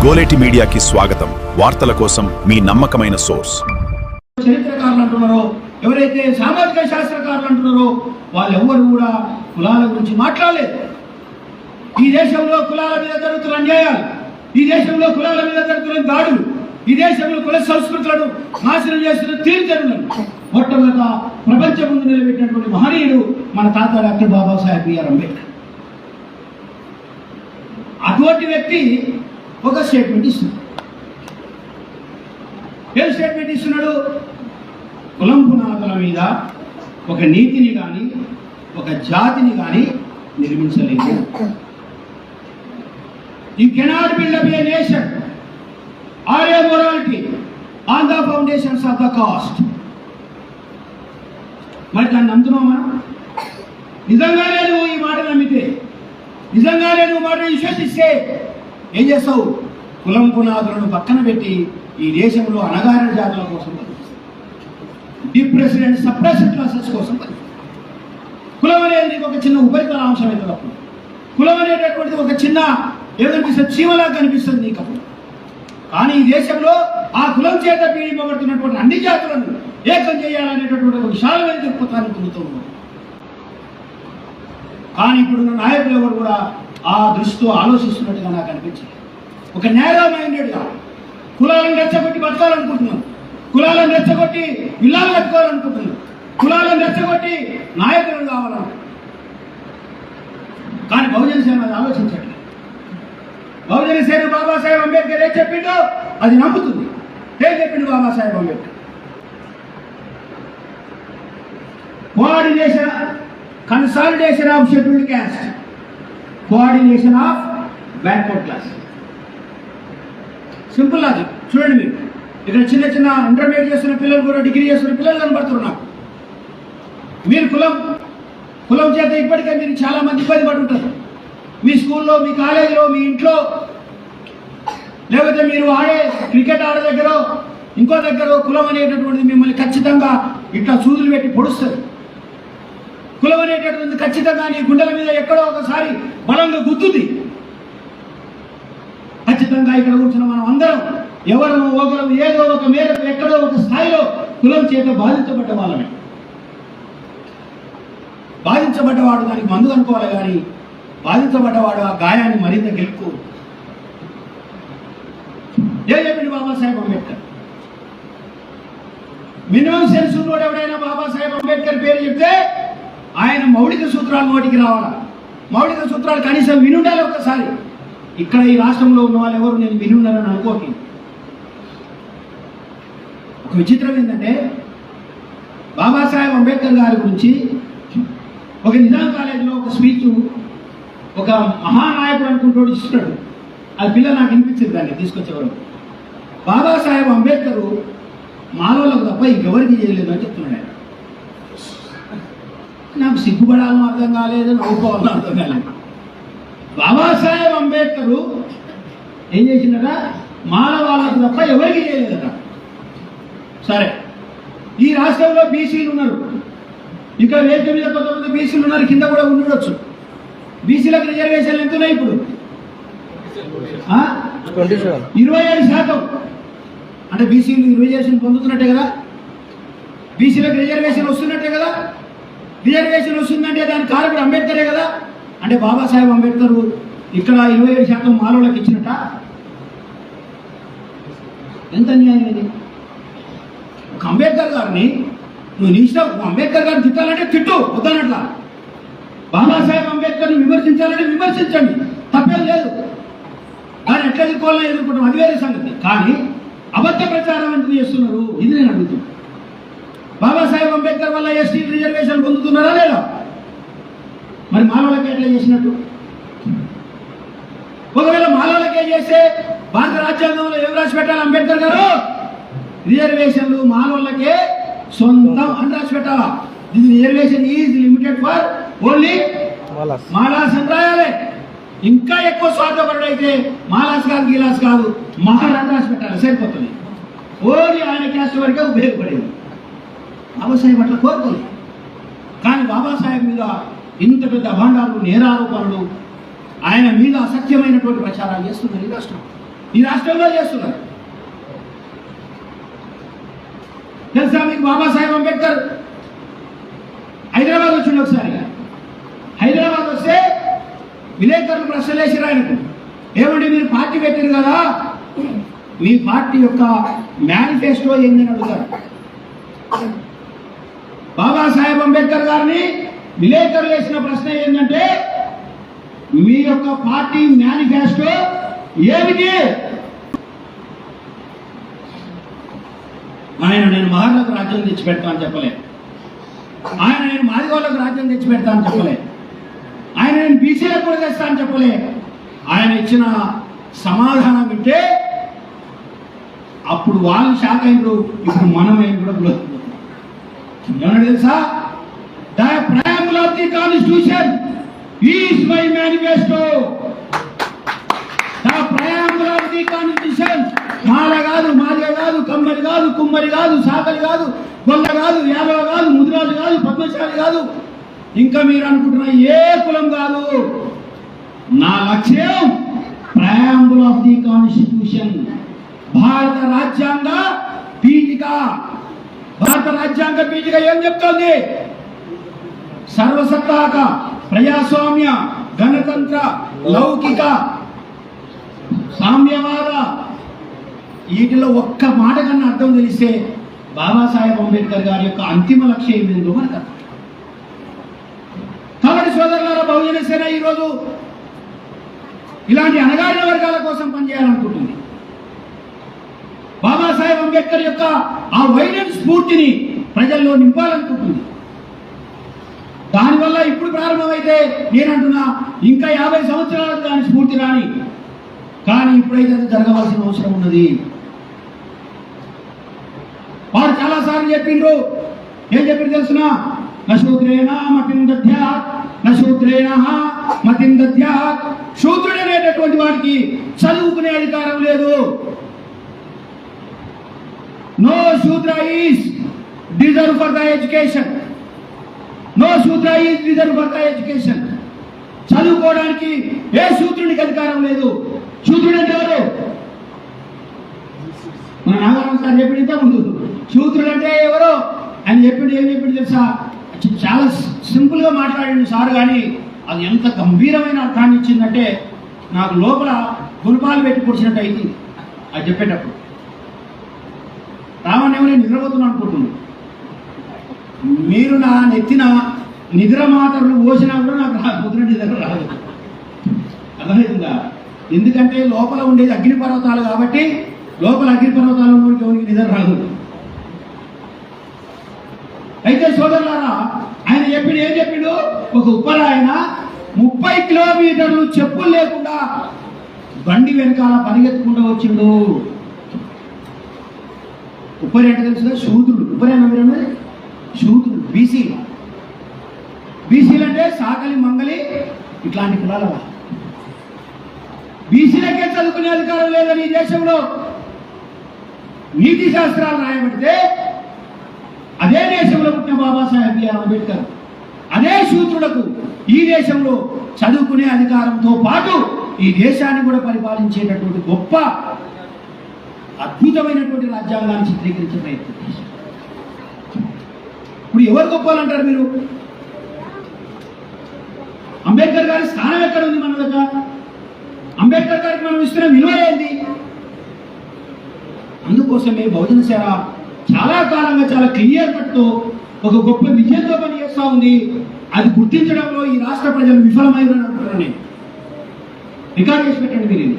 గోలేటి మీడియాకి స్వాగతం. వార్తల కోసం మీ నమ్మకమైన సోర్స్. చరిత్రకారులు అంటున్నారో, ఎవరైతే సామాజిక శాస్త్రకారులు అంటున్నారో వాళ్ళెవ్వరు కూడా కులాల గురించి మాట్లాడలేదు. ఈ దేశంలో కులాల మీద జరుగుతున్న అన్యాయాలు, ఈ దేశంలో కులాల మీద జరుగుతున్న దాడులు, ఈ దేశంలో కుల సంస్కృతులను నాశనం చేస్తున్న తీర్చరులను మొట్టమొదట ప్రపంచం ముందు నిలబెట్టినటువంటి మహనీయుడు మన తాత డాక్టర్ బాబాసాహెబ్ బిఆర్ అంబేద్కర్. అటువంటి వ్యక్తి ఒక స్టేట్మెంట్ ఇస్తున్నాడు. ఏం స్టేట్మెంట్ ఇస్తున్నాడు? కులం పునాదుల మీద ఒక నీతిని కానీ ఒక జాతిని కానీ నిర్మించలేదు. You cannot build up a nation or a morality on the foundations of the caste. మరి దాన్ని నమ్ముతున్నావు మనం? నిజంగానే నువ్వు ఈ మాట నమ్మితే, నిజంగానే నువ్వు మాట విశ్వసిస్తే ఏం చేస్తావు? కులం పునాదులను పక్కన పెట్టి ఈ దేశంలో అణగారిన జాతుల కోసం డిప్రెస్డ్ అండ్ సప్రెస్డ్ క్లాసెస్ కోసం కులం అనేది ఒక చిన్న ఉపరితల అంశం అవుతుంది. అప్పుడు కులం అనేటటువంటిది ఒక చిన్న ఏదనిపిస్తుంది, చీమలా కనిపిస్తుంది నీకు అప్పుడు. కానీ ఈ దేశంలో ఆ కులం చేత పీడింపబడుతున్నటువంటి అన్ని జాతులను ఏకం చేయాలనేటటువంటి ఒక విశాలమైన దృక్పథాన్ని పొందుతున్నాం. కానీ ఇప్పుడున్న నాయకులు ఎవరు కూడా ఆ దృష్టితో ఆలోచిస్తున్నట్టుగా నాకు అనిపించింది. ఒక నేరో మైండెడ్గా కులాలను రెచ్చగొట్టి బతకాలనుకుంటున్నాం, కులాలను రెచ్చగొట్టి ఇల్లాలు కట్టుకోవాలనుకుంటున్నాం, కులాలను రెచ్చగొట్టి నాయకులను కావాలనుకుంటున్నాం. కానీ బహుజన సేన అది ఆలోచించట్లేదు. బహుజన సేన బాబాసాహెబ్ అంబేద్కర్ ఏం చెప్పిండో అది నమ్ముతుంది. ఏం చెప్పిండు Babasaheb Ambedkar? Coordination consolidation of scheduled caste, coordination of backward class. Simple logic. చూడండి, మీరు ఇక్కడ చిన్న చిన్న ఇంటర్మీడియట్ చేస్తున్న పిల్లలు కూడా, డిగ్రీ చేస్తున్న పిల్లలు కనబడుతున్నారు నాకు. మీరు కులం చేత ఇప్పటికే మీరు చాలా మంది ఇబ్బంది పడుతుంటారు. మీ స్కూల్లో, మీ కాలేజీలో, మీ ఇంట్లో, లేకపోతే మీరు ఆడే క్రికెట్ ఆడే దగ్గర, ఇంకో దగ్గర కులం అనేటటువంటిది మిమ్మల్ని ఖచ్చితంగా ఇట్లా సూదులు పెట్టి పొడుస్తుంది. కులం అనేటటువంటి ఖచ్చితంగా నీ గుండెల మీద ఎక్కడో ఒకసారి బలంగా గుద్దుది. ఖచ్చితంగా ఇక్కడ కూర్చున్న మనం అందరం ఎవరు ఒకరు ఏదో ఒక మేరకు ఎక్కడో ఒక స్థాయిలో కులం చేత బాధించబడ్డ వాళ్ళమే. బాధించబడ్డవాడు దానికి మందు అనుకోవాలి, కానీ బాధించబడ్డవాడు ఆ గాయాన్ని మరింత గెలుపు. ఏం చెప్పింది బాబాసాహెబ్ అంబేద్కర్? మినిమం సెన్స్ ఉన్నోడు ఎవడైనా బాబాసాహెబ్ అంబేద్కర్ పేరు చెప్తే ఆయన మౌలిక సూత్రాలు నోటికి రావాలా. మౌలిక సూత్రాలు కనీసం వినుండాలి ఒకసారి. ఇక్కడ ఈ రాష్ట్రంలో ఉన్న వాళ్ళు ఎవరు నేను వినున్నారని అనుకోకి. ఒక విచిత్రం ఏంటంటే, బాబాసాహెబ్ అంబేద్కర్ గారి గురించి ఒక నిజాం కాలేజీలో ఒక స్పీచ్ ఒక మహానాయకుడు అనుకుంటూ ఇస్తున్నాడు. అది పిల్ల నాకు వినిపించింది. దాన్ని తీసుకొచ్చేవారు బాబాసాహెబ్ అంబేద్కర్ మానవులకు తప్ప ఇంకెవరికి చేయలేదు అని చెప్తున్నాడు ఆయన. నాకు సిగ్గుపడాలని అర్థం కాలేదు, నవ్వుకోవాలని అర్థం కాలేదు. బాబాసాహెబ్ అంబేద్కర్ ఏం చేసిందట? మానవాళ్ళకు తప్ప ఎవరికి చేయలేదట. సరే, ఈ రాష్ట్రంలో బీసీలు ఉన్నారు, ఇంకా వేదిక మీద కొంతమంది బీసీలు ఉన్నారు, కింద కూడా ఉండొచ్చు. బీసీలకు రిజర్వేషన్లు ఎంత ఉన్నాయి ఇప్పుడు? 27%. అంటే బీసీలు రిజర్వేషన్ పొందుతున్నట్టే కదా, బీసీలకు రిజర్వేషన్ వస్తున్నట్టే కదా. రిజర్వేషన్ వస్తుందంటే దాని కారకుడు అంబేద్కరే కదా. అంటే బాబాసాహెబ్ అంబేద్కర్ ఇక్కడ 27% మానవులకు ఇచ్చినట్ట. ఎంత అన్యాయం ఇది! ఒక అంబేద్కర్ గారిని నువ్వు నీ ఇష్టం, అంబేద్కర్ గారిని తిట్టాలంటే తిట్టు, వద్దనట్లా. బాబాసాహెబ్ అంబేద్కర్ని విమర్శించాలంటే విమర్శించండి, తప్పేం లేదు. కానీ ఎట్లా ఎదుర్కోవాలని ఎదుర్కొంటాం, అది వేరే సంగతి. కానీ అబద్ధ ప్రచారం ఎందుకు చేస్తున్నారు? ఇది నేను అడుగుతున్నాను. బాబాసాహెబ్ అంబేద్కర్ వల్ల ఎస్టీ రిజర్వేషన్ పొందుతున్నారా లేదా? మరి మానవులకి ఎట్లా చేసినట్టు? ఒకవేళ మానవులకే చేస్తే భారత రాజ్యాంగంలో ఏం రాసి పెట్టాలి అంబేద్కర్ గారు? రిజర్వేషన్లు మానవులకే సొంతం అని రాసి పెట్టాలా. This reservation is limited for only Malas అని రాయాలి. ఇంకా ఎక్కువ స్వార్థపరుడైతే మాలాస్ కాదు, గీలాస్ కాదు, మహాల్ అని రాసి పెట్టాలి, సరిపోతుంది. ఓన్లీ ఆయన క్యాస్ట్ వరకే ఉపయోగపడేది. బాబాసాహెబ్ అట్లా కోరుకోలేదు. కానీ బాబాసాహెబ్ మీద ఇంత పెద్ద అభాండాలు, నేరారోపణలు, ఆయన మీద అసత్యమైనటువంటి ప్రచారాలు చేస్తున్నారు ఈ రాష్ట్రం. ఈ రాష్ట్రంలో చేస్తున్నారు. తెలుసా మీకు బాబాసాహెబ్ అంబేద్కర్ హైదరాబాద్ వచ్చిండు ఒకసారి. హైదరాబాద్ వస్తే విలేకరులు ప్రశ్నలు వేసారు ఆయనకు, ఏమంటే మీరు పార్టీ పెట్టారు కదా, మీ పార్టీ యొక్క మేనిఫెస్టో ఏందని అడుగుతారు. బాబాసాహెబ్ అంబేద్కర్ గారిని విలేకరులు వేసిన ప్రశ్న ఏంటంటే, మీ యొక్క పార్టీ మేనిఫెస్టో ఏమిటి? ఆయన నేను మహర్లకు రాజ్యం తెచ్చిపెడతా అని చెప్పలే, ఆయన నేను మాదిగోళ్ళకు రాజ్యం తెచ్చిపెడతా అని చెప్పలే, ఆయన నేను బీసీలకు కూడా తెస్తా అని చెప్పలే. ఆయన ఇచ్చిన సమాధానం వింటే అప్పుడు వాళ్ళు షాక్ అయినరు, ఇప్పుడు మనం కూడా ఏమన్నా తెలుసా? The primal of the constitution is my manifesto. The primal of the constitution Mala కాదు, మాదిగ కాదు, కమ్మరి కాదు, కుమ్మరి కాదు, సాకలి కాదు, గొల్ల కాదు, యాదవ కాదు, ముదిరాజు కాదు, పద్మశాలి కాదు, ఇంకా మీరు అనుకుంటున్న ఏ కులం కాదు. నా లక్ష్యం ప్రైమల్ ఆఫ్ ది కాన్స్టిట్యూషన్, భారత రాజ్యాంగ పీఠిక. భారత రాజ్యాంగ పీఠిక ఏం చెప్తోంది? సర్వసత్తాక, ప్రజాస్వామ్య, గణతంత్ర, లౌకిక, సామ్యవాద, వీటిలో ఒక్క మాట కన్నా అర్థం తెలిస్తే బాబాసాహెబ్ అంబేద్కర్ గారి యొక్క అంతిమ లక్ష్యం ఏంటో మనకు అర్థం. కాబట్టి సోదరులారా, బహుజన సేన ఈరోజు ఇలాంటి అణగారిన వర్గాల కోసం పనిచేయాలనుకుంటుంది. బాబాసాహెబ్ అంబేద్కర్ యొక్క ఆ వైడెన్ స్ఫూర్తిని ప్రజల్లో నింపాలనుకుంటుంది. దానివల్ల ఇప్పుడు ప్రారంభమైతే నేనంటున్నా ఇంకా 50 సంవత్సరాలకు దాని స్ఫూర్తి రాని, కానీ ఇప్పుడైతే అది జరగవలసిన అవసరం ఉన్నది. వారు చాలా సార్లు చెప్పిండ్రు, ఏం చెప్పిండ్రు తెలుసునా? నశూద్రేణ మతిందధ్యాత్, నశూద్రేణ మతిందధ్యాత్. శూద్రుడు అనేటటువంటి వాడికి చదువుకునే అధికారం లేదు. No Shudra is deserve for the education. No Shudra is deserve for the education. చదువుకోవడానికి ఏ శూద్రునికి అధికారం లేదు. శూద్రుడు అంటే ఎవరు? మన నాగారం సార్ చెప్పింది ముందు, శూద్రుడు అంటే ఎవరో ఆయన చెప్పిండు. ఏం చెప్పిండు తెలుసా? చాలా సింపుల్ గా మాట్లాడిండు సార్, కానీ అది ఎంత గంభీరమైన అర్థాన్ని ఇచ్చిందంటే నాకు లోపల గుణపాలు పెట్టి కూర్చున్నట్టు అయింది అది చెప్పేటప్పుడు. రావణేమో నేను నిద్రపోతున్నా అనుకుంటున్నాను, మీరు నా నెత్తిన నిద్ర మాత్రలు పోసినా కూడా నాకు పొద్దున నిద్ర రాదు. అర్థమవుతుందా? ఎందుకంటే లోపల ఉండేది అగ్నిపర్వతాలు కాబట్టి, లోపల అగ్నిపర్వతాలు ఎవరికి నిద్ర రాదు. అయితే సోదరులారా, ఆయన చెప్పిండు, ఏం చెప్పిండు? ఒక ఉప్పరాయన 30 కిలోమీటర్లు చెప్పులు లేకుండా బండి వెనకాల పరిగెత్తుకుంటూ వచ్చిండు. ఉప్పరి అంటే తెలుసు, శూద్రుడు. ఉప్పరైన మీరు శూద్రుడు, బీసీ. బీసీలు అంటే సాకలి, మంగలి ఇట్లాంటి కులాల. బీసీలకే చదువుకునే అధికారం లేదని ఈ దేశంలో నీతి శాస్త్రాలు రాయబడితే, అదే దేశంలో పుట్టిన బాబాసాహెబ్ అంబేద్కర్ అదే శూద్రులకు ఈ దేశంలో చదువుకునే అధికారంతో పాటు ఈ దేశాన్ని కూడా పరిపాలించేటటువంటి గొప్ప అద్భుతమైనటువంటి రాజ్యాంగాన్ని చిత్రీకరించే ప్రయత్నం చేశారు. ఇప్పుడు ఎవరు గొప్పలంటారు మీరు? అంబేద్కర్ గారి స్థానం ఎక్కడ ఉంది మన దగ్గర? అంబేద్కర్ గారికి మనం ఇస్తున్న విలువ ఏంది? అందుకోసమే బహుజన సేన చాలా కాలంగా చాలా క్లియర్ కట్తో ఒక గొప్ప విజయంతో పనిచేస్తూ ఉంది. అది గుర్తించడంలో ఈ రాష్ట్ర ప్రజలు విఫలమైనారంటున్నాను నేను. రికార్డ్ చేసి పెట్టండి మీరు.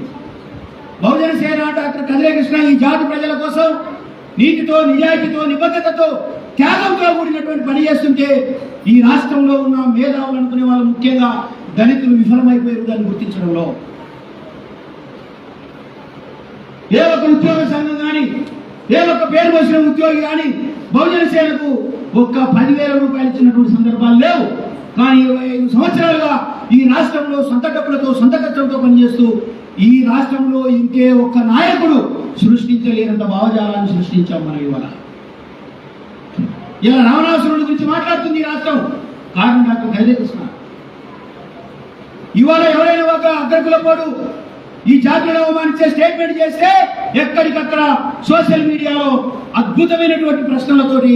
బహుజన సేన డాక్టర్ కదిరే కృష్ణ ఈ జాతి ప్రజల కోసం నీతితో, నిజాయితీతో, నిబద్ధతతో, త్యాగంతో కూడినటువంటి పని చేస్తుంటే ఈ రాష్ట్రంలో ఉన్న మేధావులు అనుకునే వాళ్ళు, ముఖ్యంగా దళితులు విఫలమైపోయారు దాన్ని గుర్తించడంలో. ఏ ఒక్క ఉద్యోగ సంఘం కానీ, ఏ ఒక్క పేరు వచ్చిన ఉద్యోగి కానీ బహుజన సేనకు ఒక్క 10,000 రూపాయలు ఇచ్చినటువంటి సందర్భాలు లేవు. కానీ 25 సంవత్సరాలుగా ఈ రాష్ట్రంలో సొంత డబ్బులతో, సొంత ఖర్చులతో పనిచేస్తూ ఈ రాష్ట్రంలో ఇంకే ఒక్క నాయకుడు సృష్టించలేనంత భావజాలాన్ని సృష్టించాం మనం ఇవాళ. ఇలా రావణాసురుడి గురించి మాట్లాడుతుంది ఈ రాష్ట్రం. కారణం డాక్టర్ కదిరే కృష్ణ. ఇవాళ ఎవరైనా ఒక అగ్రకులపోడు ఈ జాతులను అవమానించే స్టేట్మెంట్ చేస్తే ఎక్కడికక్కడ సోషల్ మీడియాలో అద్భుతమైనటువంటి ప్రశ్నలతోటి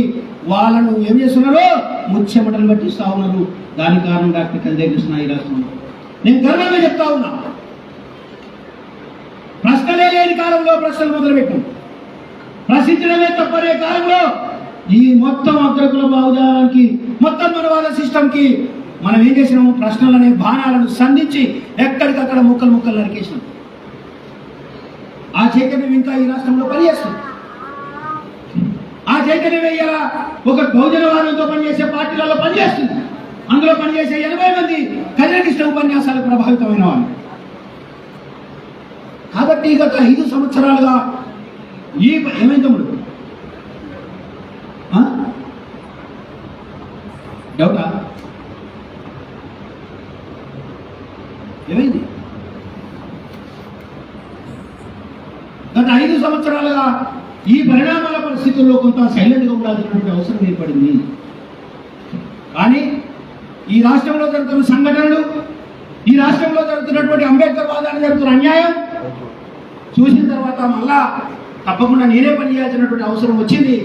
వాళ్ళను ఏం చేస్తున్నారు, ముచ్చెమటలు పట్టిస్తా ఉన్నారు. దాని కారణం డాక్టర్ కందే కృష్ణ ఈ రాష్ట్రంలో. నేను గర్వంగా చెప్తా ఉన్నా, ప్రశ్నలే లేని కాలంలో ప్రశ్నలు మొదలుపెట్టాం. ప్రశ్నించడమే తప్పనే కాలంలో ఈ మొత్తం అగ్రకుల బాహుజాలానికి, మొత్తం మనవాద సిస్టమ్ కి మనం ఏం చేసినాము, ప్రశ్నలనే బాణాలను సంధించి ఎక్కడికక్కడ ముక్కలు ముక్కలు నరికేసినాం. ఆ చైతన్యం ఇంకా ఈ రాష్ట్రంలో పనిచేస్తుంది. ఆ చైతన్యం వేయాల ఒక బహుజనవాదంతో పనిచేసే పార్టీలలో పనిచేస్తుంది. అందులో పనిచేసే 80 మంది కళ్యాణకృష్ణ ఉపన్యాసాలకు ప్రభావితమైన వాళ్ళు. కాబట్టి గత 5 సంవత్సరాలుగా ఈ ఏమైంది తమ్ముడు, డౌటా ఏమైంది? గత 5 సంవత్సరాలుగా ఈ పరిణామాల పరిస్థితుల్లో కొంత సైలెంట్గా ఉండాల్సినటువంటి అవసరం ఏర్పడింది. కానీ ఈ రాష్ట్రంలో జరుగుతున్న సంఘటనలు, ఈ రాష్ట్రంలో జరుగుతున్నటువంటి అంబేద్కర్ వాదాన్ని జరుగుతున్న అన్యాయం చూసిన తర్వాత మళ్ళా తప్పకుండా నేనే పని చేయాల్సినటువంటి అవసరం వచ్చింది.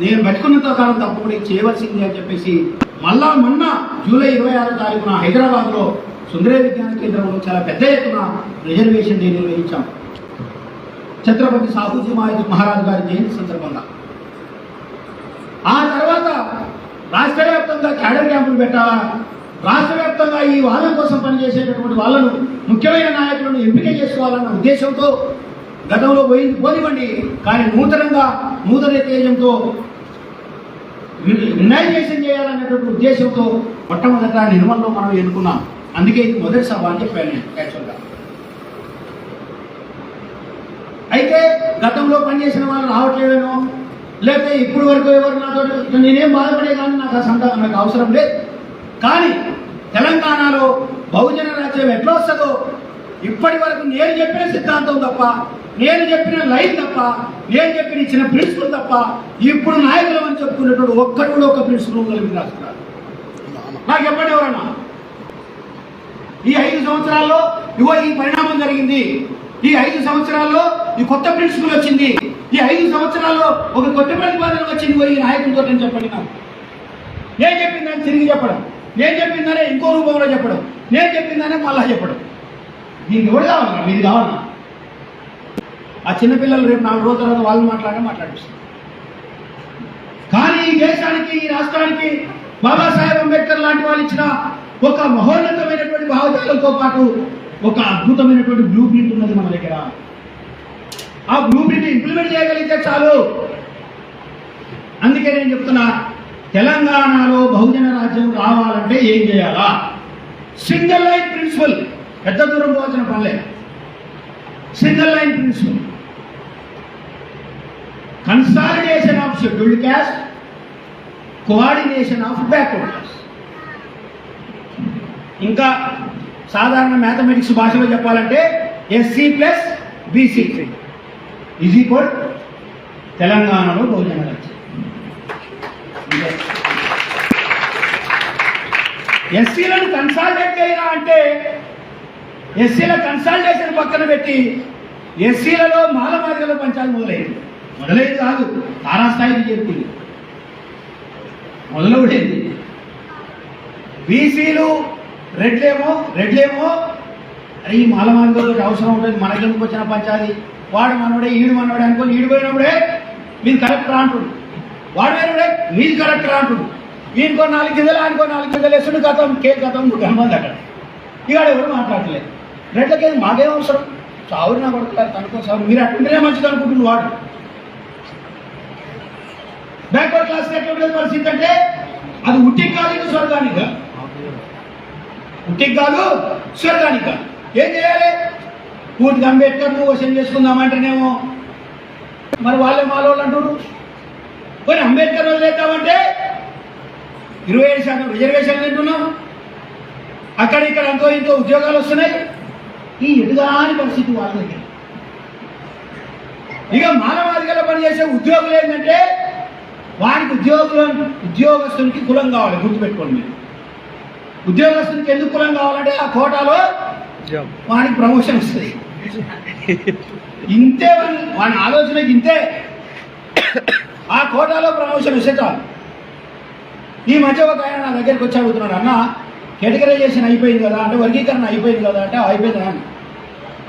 నేను బతుకున్నంత కాలం తప్పకుండా చేయవలసింది అని చెప్పేసి మళ్ళా మొన్న జూలై 26వ తారీఖున హైదరాబాద్లో సుందరయ్య విజ్ఞాన కేంద్రంలో చాలా పెద్ద ఎత్తున రిజర్వేషన్ డే నిర్వహించాం. ఛత్రపతి సాహూజీ మహారాజు గారి జయంతి సందర్భంగా. ఆ తర్వాత రాష్ట్ర వ్యాప్తంగా క్యాడర్ క్యాంపులు పెట్టాలా, రాష్ట్ర వ్యాప్తంగా ఈ వాదం కోసం పనిచేసేటటువంటి వాళ్ళను, ముఖ్యమైన నాయకులను ఎంపిక చేసుకోవాలన్న ఉద్దేశంతో గతంలో పోనివ్వండి, కానీ నూతన తేజంతో రినైజేషన్ చేయాలనేటువంటి ఉద్దేశంతో మొట్టమొదట నిర్మల్లో మనం ఎన్నుకున్నాం. అందుకే ఇది మొదటి సభ అని చెప్పాను నేను యాక్చువల్గా. అయితే గతంలో పనిచేసిన వాళ్ళు రావట్లేదనో, లేకపోతే ఇప్పుడు వరకు ఎవరు నాతో నేనేం బాధపడే కానీ నాకు సంతానం నాకు అవసరం లేదు. కానీ తెలంగాణలో బహుజన రాజ్యం ఎట్లా వస్తుందో ఇప్పటి వరకు నేను చెప్పిన సిద్ధాంతం తప్ప, నేను చెప్పిన లైన్ తప్ప, నేను చెప్పిన ఇచ్చిన ప్రిన్సిపల్ తప్ప ఇప్పుడు నాయకులు అని చెప్పుకునేటువంటి ఒక్కరు కూడా ఒక ప్రిన్సిపల్ కలిపి రాస్తున్నారు. నాకు చెప్పండి ఎవరన్నా, ఈ 5 సంవత్సరాల్లో ఇవో ఈ పరిణామం జరిగింది, ఈ 5 సంవత్సరాల్లో ఈ కొత్త ప్రిన్సిపల్ వచ్చింది, ఈ 5 సంవత్సరాల్లో ఒక కొత్త ప్రతిపాదన వచ్చింది ఈ నాయకులతో నేను చెప్పండి. నాకు నేను చెప్పిందని తిరిగి చెప్పడం, నేను చెప్పిందనే ఇంకో రూపంలో చెప్పడం, నేను చెప్పిందనే మళ్ళా చెప్పడం. నీకు ఎవరు కావాలన్నా, మీరు కావాలన్నా? ఆ చిన్నపిల్లలు రేపు 4 రోజుల తర్వాత వాళ్ళు మాట్లాడిస్తారు. కానీ ఈ దేశానికి, ఈ రాష్ట్రానికి బాబాసాహెబ్ అంబేద్కర్ లాంటి వాళ్ళు ఇచ్చిన ఒక మహోన్నతమైనటువంటి భావజాలంతో పాటు ఒక అద్భుతమైనటువంటి బ్లూ ప్రింట్ ఉన్నది మన దగ్గర. ఆ బ్లూ ప్రింట్ ఇంప్లిమెంట్ చేయగలిగితే చాలు. అందుకే నేను చెప్తున్నా, తెలంగాణలో బహుజన రాజ్యం రావాలంటే ఏం చేయాలా? సింగిల్ లైన్ ప్రిన్సిపల్, పెద్ద దూరం పోవాల్సిన పనిలే. Single line principle, consolidation of scheduled caste, coordination of backward class. ఇంకా సాధారణ మ్యాథమెటిక్స్ భాషలో చెప్పాలంటే SC + BC ఈజ్ ఈక్వల్ తెలంగాణలో బహుజన రాజ్యం. ఎస్సీలను కన్సాలిడేట్ చేయరా అంటే ఎస్సీల కన్సాలిడేషన్ పక్కన పెట్టి ఎస్సీలలో మాలమాదిగల పంచాయతీ మొదలైంది కాదు, తారాస్థాయికి చేరుకుంది, మొదలవుడేది. బీసీలు రెడ్లేమో అరే ఈ మాలమాదిగలతో అవసరం ఉంటుంది, మనకెందుకు వచ్చిన పంచాయతీ, వాడు మనోడే ఈడు మనోడే అనుకోని ఈడిపోయినప్పుడే మీరు కరెక్ట్ అంటుడు, వాడు పోయినప్పుడే మీరు కరెక్ట్ అంటుడు. ఈయనకో 4 గింజలు, ఆయనకో 4 గింజలు వేసుడు గతం కేక్ గతం గణమంది అక్కడ. ఇవాళ ఎవరు మాట్లాడలేదు. రెడ్లకేది మాకేం అవసరం, చావురు నా కొడుకున్నారు అనుకో సార్, మీరు అట్టుంటేనే మంచిది అనుకుంటుంది వాడు. బ్యాక్వర్డ్ క్లాస్ ఎట్లా పరిస్థితి అంటే అది ఉట్టికి కాదు, ఇంకా స్వర్గానిక, ఉట్టికి కాదు స్వర్గానిక. ఏం చేయాలి? పూర్తిగా అంబేద్కర్ను వశం చేసుకుందామంటేనేమో మరి వాళ్ళే మాలోళ్ళు అంటారు. కొన్ని అంబేద్కర్ వాళ్ళు చేద్దామంటే 27% రిజర్వేషన్లు తింటున్నాం, అక్కడ ఇక్కడ అంతో ఇంతో ఉద్యోగాలు వస్తున్నాయి. ఈ ఎదుగాని పరిస్థితి వాళ్ళ దగ్గర. ఇక మానవాధికారులు పనిచేసే ఉద్యోగులు ఏంటంటే వారికి ఉద్యోగస్తునికి కులం కావాలి. గుర్తుపెట్టుకోండి మీరు, ఉద్యోగస్తునికి ఎందుకు కులం కావాలంటే ఆ కోటాలో వారికి ప్రమోషన్ వస్తుంది. ఇంతే వాని ఆలోచనకి ఇంతే. ఆ కోటాలో ప్రమోషన్ వస్తే చాలు. ఈ మధ్య ఒక ఆయన నా దగ్గరికి వచ్చి అడుగుతున్నాడు, అన్న కేటగరైజేషన్ అయిపోయింది కదా అంటే, వర్గీకరణ అయిపోయింది కదా అంటే, అయిపోయింది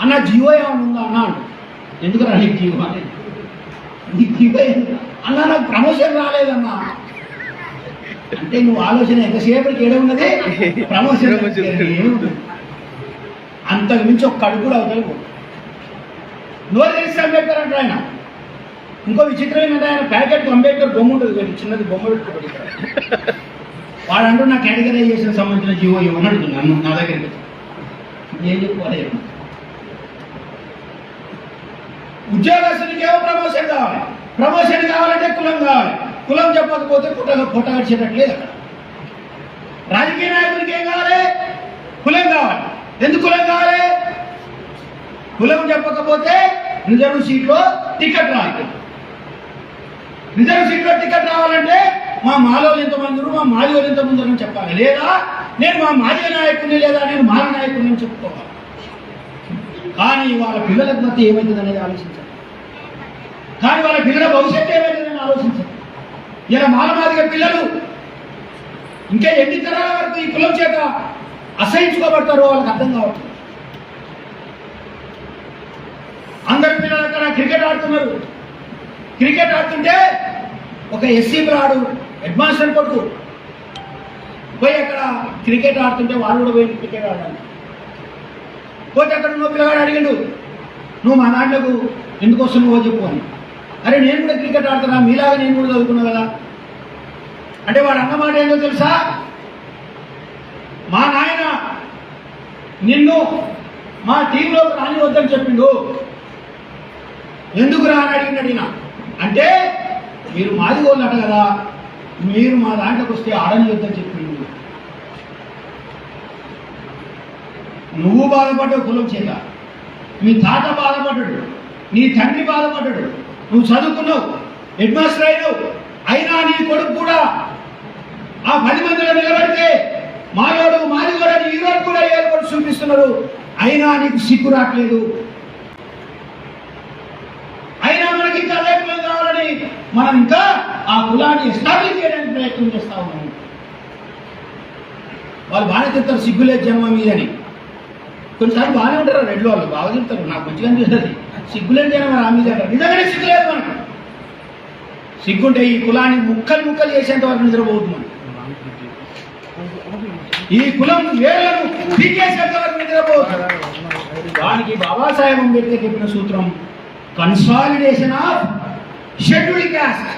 అన్న జీవో ఏమైనా ఉందా అన్న అంటు. ఎందుకు రా నీకు జీవో అని? నీకు జీవో అన్న నాకు ప్రమోషన్ రాలేదన్నా అంటే నువ్వు ఆలోచన ఎంతసేపటికి ఏడే ఉన్నది ప్రమోషన్. అంతకు మించి ఒక్క అడుగు కూడా అవుతాడు. నోరు తెలిసి అంబేద్కర్ అంటారు ఆయన. ఇంకో విచిత్రం ఏంటంటే ఆయన ప్యాకెట్ అంబేద్కర్ బొమ్మ ఉంటుంది, చిన్నది బొమ్మ పెట్టుకోబడి వాడు అంటూ నా కేటగరైజేషన్ సంబంధించిన జీవో ఇవ్వని అడుగుతున్నాను నా దగ్గరికి. ఏం చెప్పుకోవాలి? ఉద్యోగస్తులకి ఏమో ప్రమోషన్ కావాలి, ప్రమోషన్ కావాలంటే కులం కావాలి, కులం చెప్పకపోతే పుట్ట గడిచేటట్లేదు అక్కడ. రాజకీయ నాయకులకి ఏం కావాలి? కులం కావాలి. ఎందుకు కులం కావాలి? కులం చెప్పకపోతే రిజర్వ్ సీట్లో టికెట్ రావాలి. రిజర్వ్ సీట్లో టికెట్ రావాలంటే మా మాలోళ్ళు ఎంతమంది, మా మాది వాళ్ళు ఎంతమంది అని చెప్పాలి. లేదా నేను మా మాజీ నాయకుడిని, లేదా నేను మాల నాయకుడిని చెప్పుకోవాలి. కానీ వాళ్ళ పిల్లలకు మధ్య ఏమవుతుంది అనేది ఆలోచించాలి. కానీ వాళ్ళ పిల్లల భవిష్యత్తు ఏమవుతుందని ఆలోచించాలి. ఇలా మాలమాదిగా పిల్లలు ఇంకా ఎన్ని తరాల వరకు ఈ కులం చేత అసహించుకోబడతారో వాళ్ళకి అర్థం కావట్లేదు. అందరి పిల్లలు అక్కడ క్రికెట్ ఆడుతున్నారు. క్రికెట్ ఆడుతుంటే ఒక ఎస్సీ బ్రాడు హెడ్ మాస్టర్ కొడుకు పోయి అక్కడ క్రికెట్ ఆడుతుంటే వాళ్ళు కూడా పోయి క్రికెట్ ఆడాలి. పోతే అక్కడ నువ్వు పిల్లగాడు అడిగాడు, నువ్వు మా దాంట్లోకి ఎందుకు వస్తున్నావో చెప్పు అని. అరే నేను కూడా క్రికెట్ ఆడుతున్నా, మీలాగా నేను కూడా చదువుకున్నా కదా అంటే వాడు అన్నమాట ఏంటో తెలుసా? మా నాయన నిన్ను మా టీంలోకి రాని వద్దని చెప్పిండు. ఎందుకు రా అని అడిగిన అంటే, మీరు మాది వాళ్ళు అట కదా, మీరు మా దాంట్లోకి వస్తే ఆడని వద్దని చెప్పిండు. నువ్వు బాధపడ్డావు కులం చేత, మీ తాత బాధపడ్డాడు, నీ తండ్రి బాధపడ్డాడు, నువ్వు చదువుకున్నావు, హెడ్ మాస్టర్ అయినావు. అయినా నీ కొడుకు కూడా ఆ 10 మందిలో నిలబడితే మాయోడు మాది కూడా ఈరోజు కూడా ఏర్పాటు చూపిస్తున్నారు. అయినా నీకు సిగ్గు రావట్లేదు. అయినా మనకి ఇంకా అదే కులం కావాలని మనం ఇంకా ఆ కులాన్ని ఎస్టాబ్లిష్ చేయడానికి ప్రయత్నం చేస్తా ఉన్నాం. వాళ్ళు బాగానే చెప్తారు సిగ్గులేదు జన్మ మీదని. కొన్నిసార్లు బాగానే ఉంటారు రెడ్లు వాళ్ళు, బాగా చెప్తారు, నాకు మంచిగా అనిపిస్తుంది. సిగ్గులేని జనం ఆ మీద నిజంగానే సిగ్గులేదు మనకు. సిగ్గుంటే ఈ కులాన్ని ముక్కలు చేసేంత వరకు నిద్రపోతున్నాం. ఈ కులం వేళ్లను పీకేసేంత వరకు నిద్రపోతున్నాం. దానికి బాబాసాహెబ్ అంబేద్కర్ చెప్పిన సూత్రం consolidation of scheduled caste.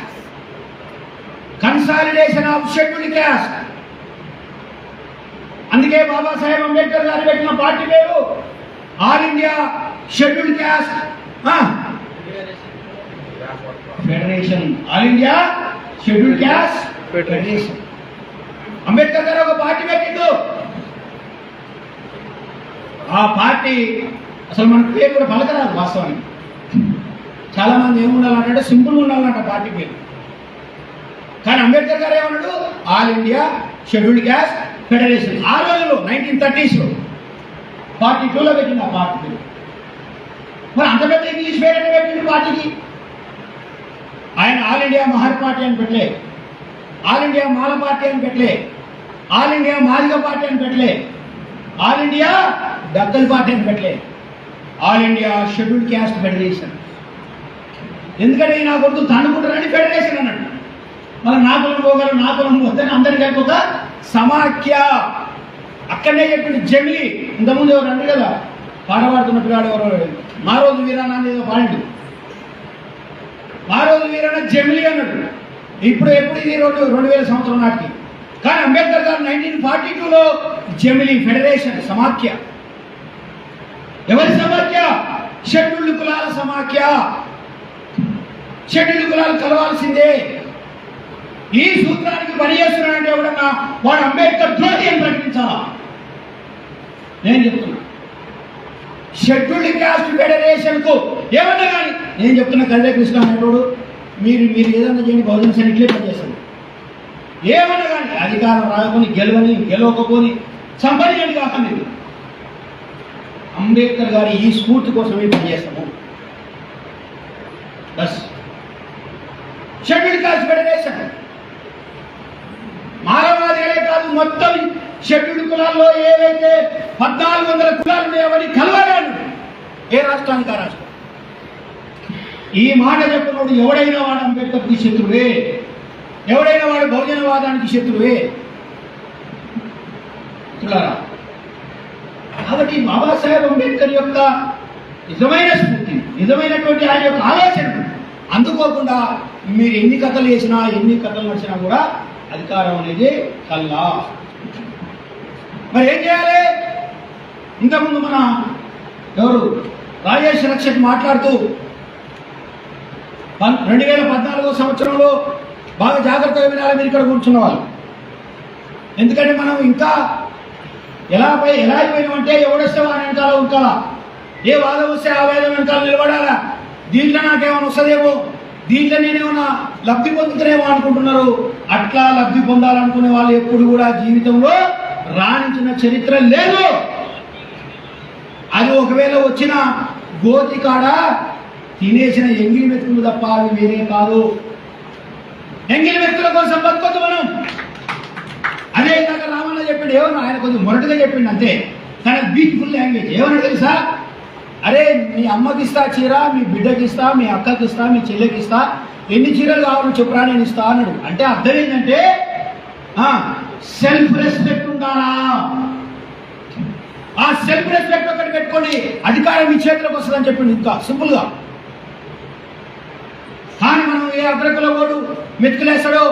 Consolidation of scheduled caste. అందుకే బాబాసాహెబ్ అంబేద్కర్ గారు పెట్టిన పార్టీ పేరు all India scheduled caste federation. All India scheduled caste federation. Ambedkar గారు ఒక పార్టీ పెట్టిండు. ఆ పార్టీ అసలు మన పేరు కూడా పలకరాదు వాస్తవానికి. చాలా మంది ఏముండాలంటే సింపుల్ ఉండాలంట పార్టీ పేరు. కానీ అంబేద్కర్ గారు ఏమన్నాడు? All India scheduled caste federation. ఆ రోజుల్లో 1930s 42లో పెట్టింది ఆ పార్టీ పేరు. మరి అంత పెద్ద ఇంగ్లీష్ పేరు అంటే పెట్టింది పార్టీకి. ఆయన ఆల్ ఇండియా మహర్ పార్టీ అని పెట్టలే, ఆల్ ఇండియా మాల పార్టీ అని పెట్టలే, ఆల్ ఇండియా మాదిగ పార్టీ అని పెట్టలే, ఆల్ ఇండియా దక్కల్ పార్టీ అని పెట్టలే, all India scheduled caste federation. ఎందుకంటే నా కొడుకు తండుకుంటారని ఫెడరేషన్ అన్నట్టు. మరి నా కులం పోగలరు, నా కులం పోతే అందరికీ అయిపోక సమాఖ్య. అక్కడనే చెప్పింది జమిలి. ఇంతకుముందు ఎవరు అంటారు కదా, పాట పాడుతున్న పిల్లాడు ఎవరు, మా రోజు వీరానా ఏదో పాడిండు. మా రోజు వీరానా జమిలి అన్నాడు. ఇప్పుడు ఎప్పుడు ఇది 2000 సంవత్సరం నాటికి. కానీ అంబేద్కర్ గారు 1942లో జమిలి ఫెడరేషన్ సమాఖ్య. ఎవరి సమాఖ్య? షెడ్యూల్డ్ కులాల సమాఖ్య. షెడ్యూల్డ్ కులాలు కలవాల్సిందే. ఈ సూత్రానికి పనిచేస్తున్నాడంటే ఎవడన్నా వాడు అంబేద్కర్ ద్రోహి అని ప్రకటించాలా? నేను చెప్తున్నా షెడ్యూల్డ్ క్యాస్ట్ ఫెడరేషన్ కు ఏమన్నా కానీ నేను చెప్తున్నా కళ్యాణ కృష్ణ అనేటోడు మీరు ఏదన్నా చేయండి, బహుజన సైన్ ఇట్లే పనిచేస్తాడు. ఏమన్నా కానీ అధికారం రాకపోని గెలవకపోని సంపన్నియండి కాకండి. అంబేద్కర్ గారి ఈ స్ఫూర్తి కోసమే పనిచేస్తాము. బస్ షెడ్యూల్ కాస్ట్ ఫెడరేషన్ మానవాదిகளే కాదు, మొత్తం షెడ్యూల్ కులాల్లో ఏవైతే 1400 కులాలు ఉన్నాయో అవన్నీ కలవాలని ఏ రాష్ట్రానికి ఆ రాష్ట్రం. ఈ మాట చెప్పినప్పుడు ఎవడైనా వాడు అంబేద్కర్కి శత్రువే, ఎవడైనా వాడు బహుజనవాదానికి శత్రువే. చూడారా, కాబట్టి బాబాసాహెబ్ అంబేద్కర్ యొక్క నిజమైన స్ఫూర్తి, నిజమైనటువంటి ఆయన యొక్క ఆలోచన అందుకోకుండా మీరు ఎన్ని కథలు వేసినా ఎన్ని కథలు నడిచినా కూడా అధికారం అనేది కల్లా. మరి ఏం చేయాలి? ఇంతకుముందు మన ఎవరు రాజేష్ రక్షక్ మాట్లాడుతూ 2014 సంవత్సరంలో బాగా జాగ్రత్తగా వినాలి మీరు ఇక్కడ కూర్చున్న వాళ్ళు. ఎందుకంటే మనం ఇంకా ఎలా అయిపోయినామంటే ఎవడొస్తే వాని వెనకాల ఉంటారా, ఏ వాదం వస్తే ఆ వాదం వెనకాల నిలబడాలా, దీంట్లో నాకేమైనా వస్తుందేమో, దీంట్లో నేనేమన్నా లబ్ధి పొందుతానేమో అనుకుంటున్నారు. అట్లా లబ్ధి పొందాలనుకునే వాళ్ళు ఎప్పుడు కూడా జీవితంలో రాణించిన చరిత్ర లేదు. అది ఒకవేళ వచ్చిన గోతి కాడ తినేసిన ఎంగిలి మెతుకులు తప్ప అవి వేరే కాదు. ఎంగిలి మెతుకుల కోసం బతుకొద్దు మనం. అదే ఇందాక రామన్న చెప్పిండు, ఏమన్నా ఆయన కొంచెం మొరటుగా చెప్పిండు అంతే, కానీ బ్యూటిఫుల్ లాంగ్వేజ్. ఏమన్నా తెలుసా? అరే మీ అమ్మకి ఇస్తా చీర, మీ బిడ్డకి ఇస్తా, మీ అక్కకి ఇస్తా, మీ చెల్లెకి ఇస్తా, ఎన్ని చీరలు కావాలో చెప్పురా నేను ఇస్తా అన్నాడు. అంటే అర్థం ఏంటంటే సెల్ఫ్ రెస్పెక్ట్ ఉండాలా. ఆ సెల్ఫ్ రెస్పెక్ట్ ఒకటి పెట్టుకోండి, అధికారం మీ చేతిలోకి వస్తుందని చెప్పిండు. ఇంకా సింపుల్ గా. కానీ మనం ఏ అగ్రకులవాడు మెతుకులేస్తాడో,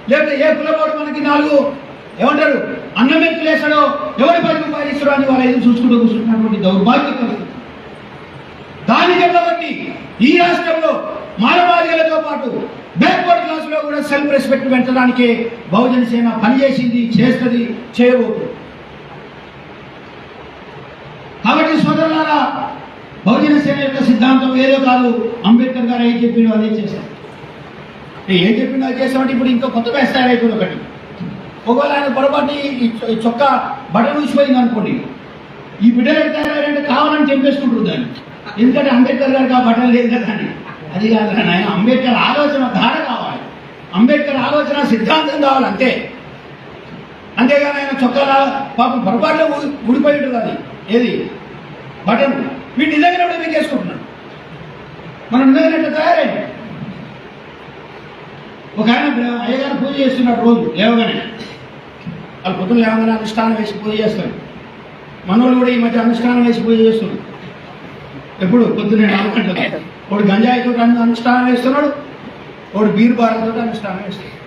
లేకపోతే ఏ కులవాడు మనకి 4 ఏమంటారు అన్నం మెతుకులేస్తాడో, ఎవరి 10 రూపాయలు ఇస్తాడో అని వాళ్ళు ఎదురు చూసుకుంటూ కూర్చుంటున్నటువంటి దౌర్భాగ్యం. దాని కాబట్టి ఈ రాష్ట్రంలో మానవాళిలతో పాటు బ్యాక్వర్డ్ క్లాస్ లో కూడా సెల్ఫ్ రెస్పెక్ట్ పెంచడానికి బహుజన సేన పనిచేసింది, చేస్తుంది, చేయబోతుంది. కాబట్టి సోదరులారా, బహుజన సేన యొక్క సిద్ధాంతం ఏదో కాదు, అంబేద్కర్ గారు ఏం చెప్పిండో అదే చేస్తాం. ఏం చెప్పిండో అది చేస్తామంటే ఇప్పుడు ఇంకా కొత్త బ్యాచ్ తయారైపోయింది ఒకటి. ఒకవేళ ఆయన పొరపాటు ఈ చొక్కా బటన్ ఊసిపోయింది అనుకోండి, ఈ బిడ్డలు తయారంటే కావాలని చెప్పేసుకుంటుంది దాన్ని. ఎందుకంటే అంబేద్కర్ గారికి ఆ బటన్ లేదు కదా అని. అది కాదు ఆయన అంబేద్కర్ ఆలోచన ధార కావాలి, అంబేద్కర్ ఆలోచన సిద్ధాంతం కావాలి అంతే. అంతేగాని ఆయన చొక్కాల పాపం పొరపాటులో ఊడిపోయి ఉంటుంది అది ఏది బటన్. వీడు నిజంగా మీకు వేసుకుంటున్నాడు, మనం నిజంగా తయారైంది. ఒక ఆయన అయ్యగారు పూజ చేస్తున్నాడు రోజు లేవగానే. వాళ్ళు పొద్దున లేవగానే అనుష్ఠానం వేసి పూజ చేస్తారు. మనోళ్ళు కూడా ఈ మధ్య అనుష్ఠానం వేసి పూజ చేస్తున్నారు. ఎప్పుడు పొద్దున్నే 4 గంటలకు. ఒకడు గంజాయితో అనుష్ఠానం వేస్తున్నాడు, ఒకడు బీర్ బార్లతో అనుష్ఠానం వేస్తున్నాడు.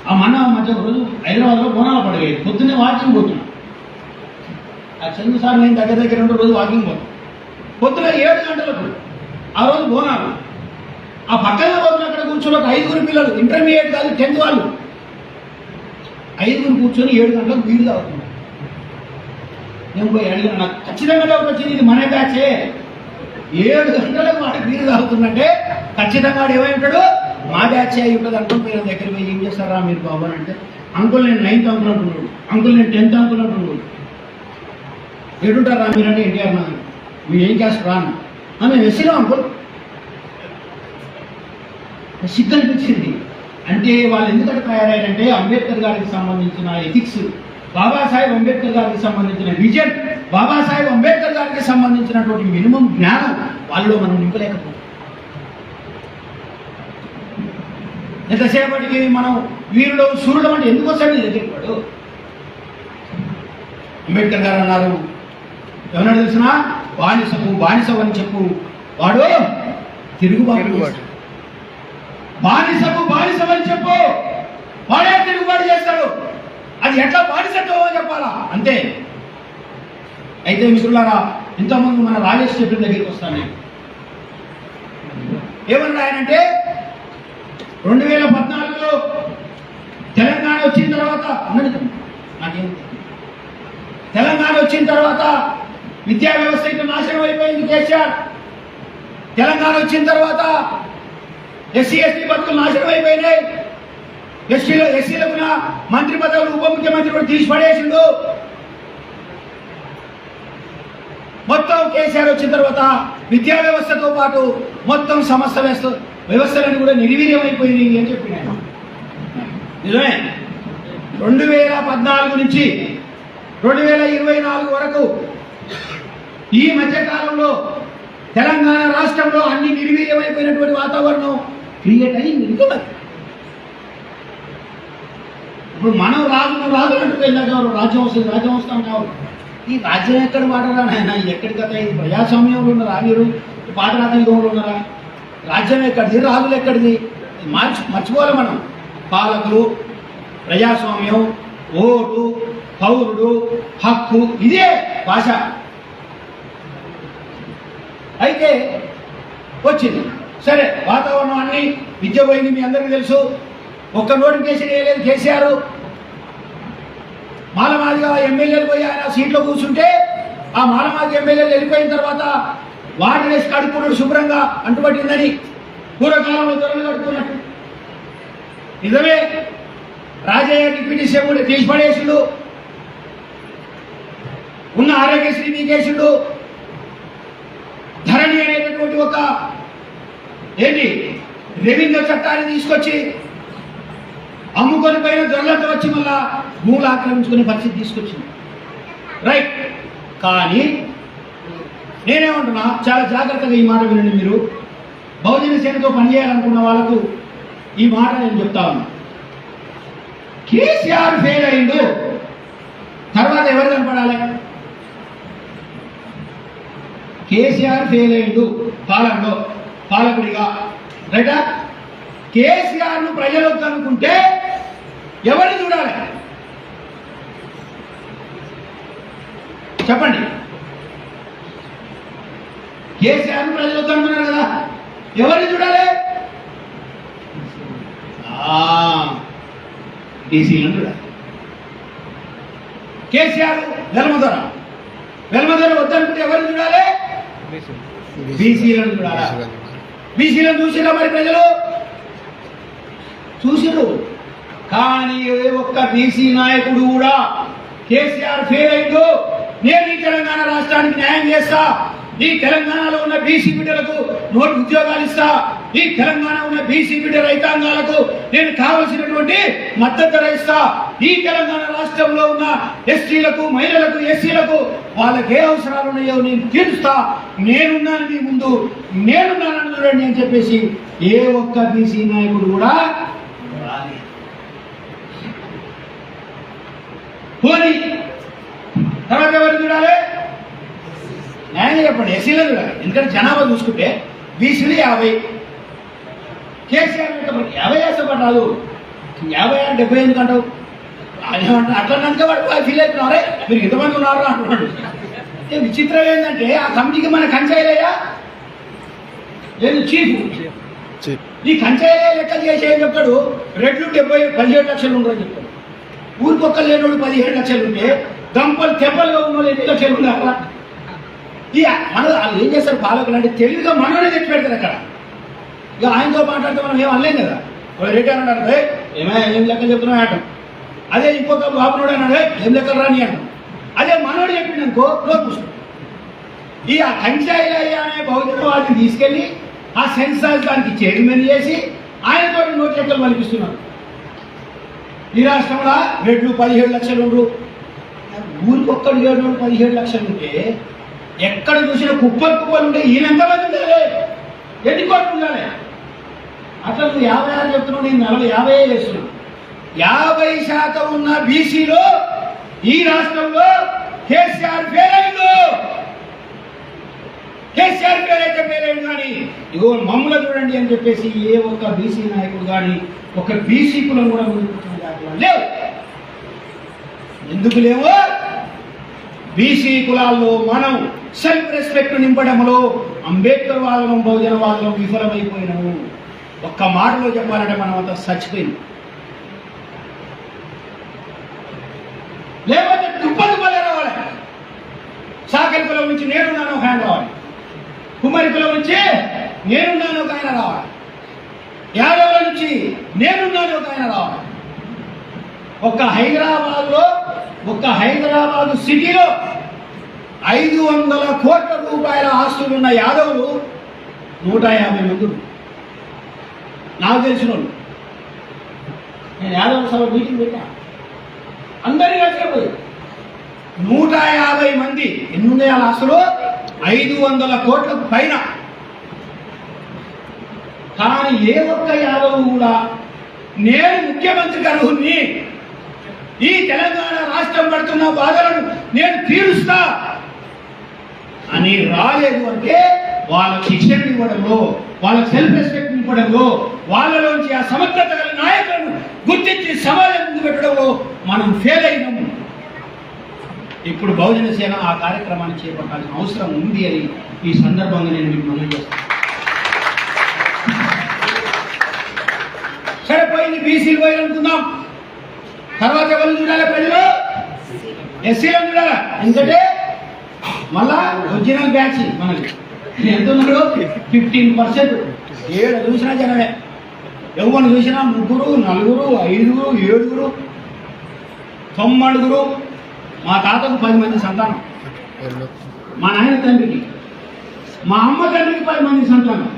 ఆ మధ్య రోజు హైదరాబాద్లో బోనాలు పడగలేదు. పొద్దున్నే వాకింగ్ పోతున్నాడు. ఆ చంద్ర సార్ నేను దగ్గర 2 రోజు వాకింగ్ పోతాను. పొద్దున 7 గంటలకు ఆ రోజు బోనాలు. ఆ పక్కన పోతున్న అక్కడ కూర్చొని ఒక 5 పిల్లలు, ఇంటర్మీడియట్ కాదు 10th వాళ్ళు, 5 కూర్చొని 7 గంటలకు బీరు తాగుతున్నారు. నేను పోయి అడిగిన, నాకు ఖచ్చితంగా డౌట్ వచ్చింది, ఇది మన బ్యాచే. 7 గంటలకు వాడు బీరు తాగుతుందంటే ఖచ్చితంగా వాడు ఏమై ఉంటాడు, మా బ్యాచే అయి ఉంటుంది అనుకుని పోయిన దగ్గర పోయి ఏం చేస్తారా మీరు బాబు అని అంటే, అంకుల్ నేను 9th అంకుల్ అంటున్నాడు, అంకుల్ నేను 10th అంకుల్ అంటున్నాడు. ఏడుంటారా మీరంటే ఎన్టీఆర్ నా, మీరు ఏం క్యాస్ట్ రాను మేము ఎస్సీలో అంకుల్. సిగ్గు అనిపించింది. అంటే వాళ్ళు ఎందుకంటే తయారయ్యారంటే అంబేద్కర్ గారికి సంబంధించిన ఎథిక్స్, బాబాసాహెబ్ అంబేద్కర్ గారికి సంబంధించిన విజన్, బాబాసాహెబ్ అంబేద్కర్ గారికి సంబంధించినటువంటి మినిమం జ్ఞానం వాళ్ళలో మనం నింపలేకపోతాం. ఎంతసేపటికి మనం వీరుడు సూర్యుడు అంటే ఎందుకు వస్తాడు ఎదుర్కోడు. అంబేద్కర్ గారు అన్నారు, ఏమన్నాడు తెలిసిన, బానిసవు అని చెప్పు, వాడు తిరుగుబాటు. బానిసమని చెప్పు, వాడే తిరుగుబాటు చేస్తాడు. అది ఎట్లా బానిసత్వం అని చెప్పాలా అంతే. అయితే మిత్రులారా, ఇంతకుముందు మన రాజేష్ చెప్పిన దగ్గరికి వస్తాను నేను. ఏమన్నాడు ఆయనంటే, 2014లో తెలంగాణ వచ్చిన తర్వాత నాకేం తెలంగాణ వచ్చిన తర్వాత విద్యా వ్యవస్థ అయితే నాశనం అయిపోయింది కేసీఆర్. తెలంగాణ వచ్చిన తర్వాత ఎస్సీ ఎస్టీ బతుకులు నాశనం అయిపోయినాయి. ఎస్సీలకు మంత్రి పదవులు, ఉప ముఖ్యమంత్రి కూడా తీసి పడేసిండు. మొత్తం కేసీఆర్ వచ్చిన తర్వాత విద్యా వ్యవస్థతో పాటు మొత్తం సమస్త వ్యవస్థలను కూడా నిర్వీర్యమైపోయింది అని చెప్పిన ఆయన. నిజమే. 2014 నుంచి 2024 వరకు ఈ మధ్యకాలంలో తెలంగాణ రాష్ట్రంలో అన్ని నిర్వీర్యమైపోయినటువంటి వాతావరణం క్రియేట్ అయింది. ఇప్పుడు మనం రాజు అంటున్నారు, రాజ్యం వస్తాం కావాలి. ఈ రాజ్యం ఎక్కడ వాడరా నాయన? ఎక్కడి కథ? ఇది ప్రజాస్వామ్యంలో ఉన్నారా మీరు? పాతరాత యుగంలో ఉన్నారా? రాజ్యం ఎక్కడిది, రాజులు ఎక్కడిది? మర్చిపోవాలి మనం. పాలకులు, ప్రజాస్వామ్యం, ఓటు, పౌరుడు, హక్కు, ఇదే భాష. అయితే వచ్చింది సరే, వాతావరణం అన్ని విద్య పోయింది, మీ అందరికీ తెలుసు. ఒక్క నోటిఫికేషన్ వేయలేదు కేసీఆర్. మాలమాదిగా ఎమ్మెల్యేలు పోయి ఆయన సీట్లో కూర్చుంటే ఆ మాలమాది ఎమ్మెల్యేలు వెళ్ళిపోయిన తర్వాత వాటర్ వేసి కడుక్కున్నాడు శుభ్రంగా, అంటుపట్టిందని పూర్వకాలంలో దొరలు కడుక్కున్నట్టు. నిజమే. రాజయ్య డిప్యూటీ సీఎం కూడా తీసి పడేసిండు, ఉన్న ఆరోగ్యశ్రీ మీకేసిండు. ధరణి అనేటటువంటి ఒక ఏంటి రెవెన్యూ చట్టాన్ని తీసుకొచ్చి అమ్ముకొని పైన దొరలంతా వచ్చి మళ్ళా భూములు ఆక్రమించుకునే పరిస్థితి తీసుకొచ్చింది. రైట్. కానీ నేనేమంటున్నా, చాలా జాగ్రత్తగా ఈ మాట వినండి మీరు. బహుజన సేనతో పనిచేయాలనుకున్న వాళ్ళకు ఈ మాట నేను చెప్తా ఉన్నా. కేసీఆర్ ఫెయిల్ అయిండు, తర్వాత ఎవరు కనపడాలి? కేసీఆర్ ఫెయిల్ అయిండు పాలకుడిగా, రైటా? కేసీఆర్ ను ప్రజలు కనుక్కుంటే ఎవరిని చూడాలి చెప్పండి? కేసీఆర్ ను ప్రజలు కనుక్కున్నారు కదా, ఎవరిని చూడాలి? బీసీలను చూడాలి. కేసీఆర్ వెల్మధర వద్దనుకుంటే ఎవరిని చూడాలి? బీసీలను చూడాలి. బీసీలను చూసినా మరి ప్రజలు చూసిరు. కానీ ఒక్క బీసీ నాయకుడు కూడా కేసీఆర్ ఫెయిల్ అయిందో, నేను ఈ తెలంగాణ రాష్ట్రానికి న్యాయం చేస్తా, ఈ తెలంగాణలో ఉన్న బీసీ బిడ్డలకు నోటి ఉద్యోగాలు ఇస్తా, ఈ తెలంగాణ ఉన్న బీసీ బిడ్డ రైతాంగాలకు నేను కావలసినటువంటి మద్దతు ధర ఇస్తా, ఈ తెలంగాణ రాష్ట్రంలో ఉన్న ఎస్టీలకు, మహిళలకు, ఎస్సీలకు వాళ్ళకి ఏ అవసరాలు ఉన్నాయో నేను తీరుస్తా, నేనున్నాను మీ ముందు, నేనున్నానని చూడండి అని చెప్పేసి ఏ ఒక్క బీసీ నాయకుడు కూడా రాలేదు. పోనీ తర్వాత ఎవరు చూడాలి? న్యాయంగా చెప్పండి, ఎస్సీలో చూడాలి. ఎందుకంటే జనాభా చూసుకుంటే బీసీలు 50, కేసీఆర్ 50 వేసేపడి రాదు. 50 70 ఎందుకంటావు? అట్లా కనుక వాడు ఫీల్ అవుతున్నారే, మీరు ఎంతమంది ఉన్నారు అంటున్నాడు. విచిత్రం ఏంటంటే ఆ కమిటీకి మన కంచాయిలయ్యా లేదు చీఫ్, ఈ కంచాయిలే లెక్కలు చేసి ఏం చెప్తాడు? రెడ్లు 17 లక్షలు ఉండరని చెప్తాడు. ఊరికొక్కరు లేనోడు 17 లక్షలు ఉంటే దంపలు తెప్పలుగా ఉన్న 8 లక్షలు ఉండాలి. ఇక మన వాళ్ళు ఏం చేస్తారు పాలకులు అంటే తెలివిగా మనోనే తెచ్చి పెడతారు అక్కడ. ఇక ఆయనతో మాట్లాడితే మనం ఏం అనలేం కదా. రెడ్డి అన్నాడు, ఏం లెక్కలు చెప్తున్నావు అంటాం. అదే ఇంకొక బాబునోడు అన్నాడు, ఏం లెక్కలు రాని అంటాం. అదే మనోడు చెప్పింది అనుకో కూర్చుంటాం. ఈ ఆ కంచాయిలయ్య అనే బహుజనవాదిని తీసుకెళ్లి ఆ సెన్సార్ దానికి చైర్మన్ చేసి ఆయనతో నోటి లెక్కలు మలిపిస్తున్నారు. ఈ రాష్ట్రంలో రెడ్లు 17 లక్షలు ఉండ్రు, ఊరికొక్కడు 17 లక్షలు ఉంటే ఎక్కడ చూసినా కుప్పలు ఉంటే ఈయన ఎంతమంది ఉండాలి? ఎన్ని కోట్లు ఉండాలి? అట్లా నువ్వు 56 చెప్తున్నావు, నేను 50 చేస్తున్నాను. 50% ఉన్న బీసీలో ఈ రాష్ట్రంలో కేసీఆర్ ఫెయిల్ అయిండు. కేసీఆర్ ఫెయిల్ అయితే ఫెయిల్ అయింది. కానీ ఇగో మమ్మల్ని చూడండి అని చెప్పేసి ఏ ఒక్క బీసీ నాయకుడు కానీ ఒక బీసీ కులం కూడా లేవు. ఎందుకు లేవు? బీసీ కులాల్లో మనం సెల్ఫ్ రెస్పెక్ట్ నింపడంలో అంబేద్కర్ వాదనం, బహుజన వాదనం విఫలమైపోయినాము. ఒక్క మాటలో చెప్పాలంటే మనం అంతా చచ్చిపోయింది. లేకపోతే దుప్పలు రావాలి. సాకరి కులం నుంచి నేనున్నాను ఒక ఆయన రావాలి, కుమారి కులం నుంచి నేనున్నాను ఒక ఆయన రావాలి, యాదవుల నుంచి నేనున్నాను ఒక ఆయన రావాలి. ఒక్క హైదరాబాద్ సిటీలో 500 కోట్ల రూపాయల ఆస్తులున్న యాదవులు 150 మంది. నాకు తెలిసిన వాళ్ళు, నేను యాదవ సభ మీటింగ్ పెట్టా, అందరి కలిసి 150 మంది. ఎన్ని ఉన్నాయి వాళ్ళ ఆస్తులు? 500 కోట్లకు పైన. కానీ ఏ ఒక్క యాదవ్ కూడా నేను ముఖ్యమంత్రి అర్హుణ్ణి, ఈ తెలంగాణ రాష్ట్రం పడుతున్న బాధలను నేను తీరుస్తా అని రాలేదు. అంటే వాళ్ళ శిక్షణ ఇవ్వడంలో, వాళ్ళ సెల్ఫ్ రెస్పెక్ట్ ఇవ్వడంలో, వాళ్ళలోంచి ఆ సమర్థత గల నాయకులను గుర్తించి సమాజం ముందు పెట్టడంలో మనం ఫెయిల్ అయినాము. ఇప్పుడు బహుజన సేన ఆ కార్యక్రమాన్ని చేపట్టాల్సిన అవసరం ఉంది అని ఈ సందర్భంగా నేను మీకు మనం చేస్తాను. సరిపోయింది, బీసీలు పోయి అనుకుందాం. తర్వాత ఎవరు చూడాలి? ప్రజలు ఎస్సీలను చూడాలి. ఎందుకంటే మళ్ళా ఒరిజినల్ బ్యాచ్ మనకి ఎంత ఉన్నాడు? 15%. ఏడు చూసినా జనమే, ఎవరిని చూసినా 3, 4, 5, 7, 9. మా తాతకు 10 మంది సంతానం, మా నాయన తండ్రికి, మా అమ్మ తండ్రికి 10 మంది సంతానం.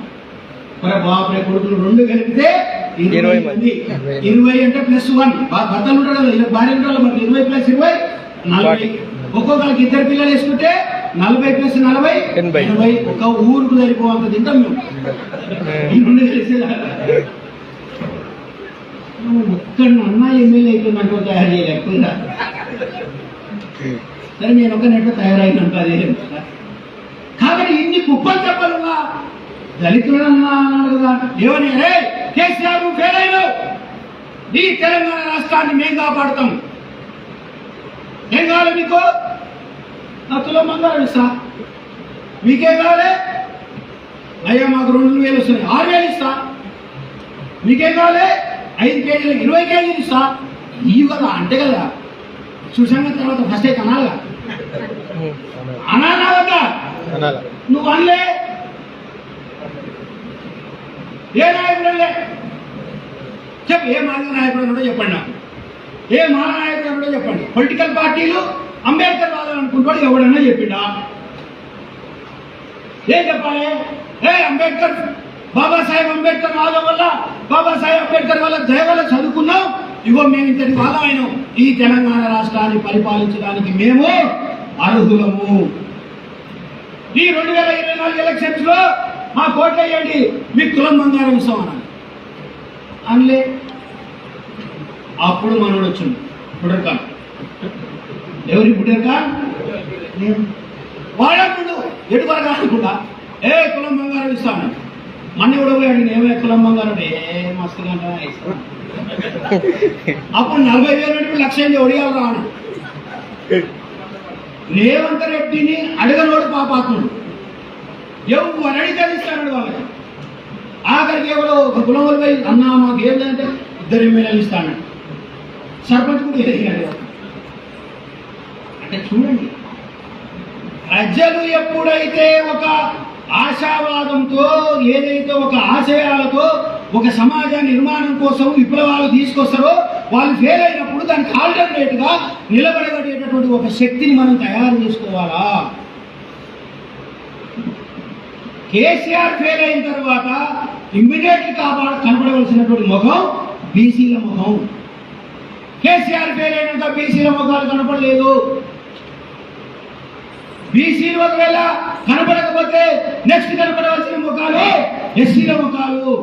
మరి బాబురే కొడుకులు 2 కలిపితే 20 మంది. 20 అంటే +1. భర్తలు ఉంటాడు కదా, ఇలా భార్య ఉంటాడు. మరి 20 + 20 40. ఒక్కొక్కరికి 2 పిల్లలు వేసుకుంటే 40 + 40 80. ఒక ఊరుకు సరిపోవంత తింటాం మేము. ఈ 2 కలిసి ఒక్కడ అన్నా ఎమ్మెల్యే అయిపోయిందంటూ తయారు చేయలేకపోయిందా? సరే, నేను ఒక నెట్లో తయారైందంట. అదే కాబట్టి ఇన్ని కుప్పలు చెప్పాలన్నా దళితులన్నా అన్నాడు కదా. ఏమని? కేసీఆర్ ఫెయిల్ అయినావు, ఈ తెలంగాణ రాష్ట్రాన్ని మేము కాపాడుతాం. ఏం కావాలి మీకు? నా తులం బంగారం ఇస్తా. మీకేం కావాలి? అయ్యా మాకు 2,000 వస్తున్నాయి, 6,000 ఇస్తా. మీకేం కావాలి? 5 కేజీలు 20 కేజీలు ఇస్తా. ఇవి కదా అంటే కదా సుసంగ తర్వాత ఫస్ట్ అయితే అనాలిగా, అనాలా వద్దా? నువ్వు అనలే. ఏ నాయకుడు అనలే? చెప్పు, ఏ మాల నాయకుడు అన్నాడో చెప్పండి నాకు. ఏ మాల నాయకుడు అన్నాడో చెప్పండి. పొలిటికల్ పార్టీలు అంబేద్కర్ వాదాలనుకుంటాడు ఎవడన్నా చెప్పిండా? ఏం చెప్పాలి? అంబేద్కర్, బాబాసాహెబ్ అంబేద్కర్ వాదం వల్ల, బాబాసాహెబ్ అంబేద్కర్ వల్ల దయ వల్ల చదువుకున్నాం. ఇగో మేము ఇంతటి వాళ్ళం అయినాం. ఈ తెలంగాణ రాష్ట్రాన్ని పరిపాలించడానికి మేము అర్హులము. ఈ 2024 ఎలక్షన్స్ లో మా కోట్లు వేయండి, మీకు తులం బంగారం ఇస్తామన్నా అనలే. అప్పుడు మనోడు వచ్చింది బుటర్ ఖాన్. ఎవరి బుటర్ ఖాన్? వాడప్పుడు ఎటు వరకు అనుకుంటా తులం బంగారం ఇస్తాను. మన కూడా పోయాడు, ఏమే తులం బంగారం మస్తుగా ఇస్తాను. అప్పుడు 40,000 పెట్టి 1,00,000 ఒడియాలు రాను. రేవంత్ రెడ్డిని అడగనోడు పాపాత్ముడు. ఎవరు అడిగితే ఇస్తాడు వాళ్ళకి. ఆఖరికి ఎవరో ఒక కులం పోయి అన్నా మాకు ఏం లేదంటే 2 ఎమ్మెల్యేలు ఇస్తాడు. సర్పంచ్ కూడా ఎదిగాడు. అంటే చూడండి, ప్రజలు ఎప్పుడైతే ఒక ఆశావాదంతో, ఏదైతే ఒక ఆశయాలతో ఒక సమాజ నిర్మాణం కోసం విప్లవాలు తీసుకొస్తారో వాళ్ళు ఫెయిల్ అయినప్పుడు దానికి ఆల్టర్నేట్ గా నిలబడగలిగేటటువంటి ఒక శక్తిని మనం తయారు చేసుకోవాలా. కేసీఆర్ ఫెయిల్ అయిన తర్వాత ఇమ్మీడియట్లీ కనపడవలసినటువంటి ముఖం బీసీల ముఖం. కేసీఆర్ ఫెయిల్ అయినాక బీసీల ముఖాలు కనపడలేదు. బీసీలు ఒకవేళ కనపడకపోతే నెక్స్ట్ కనపడవలసిన ముఖాలు ఎస్సీల ముఖాలు.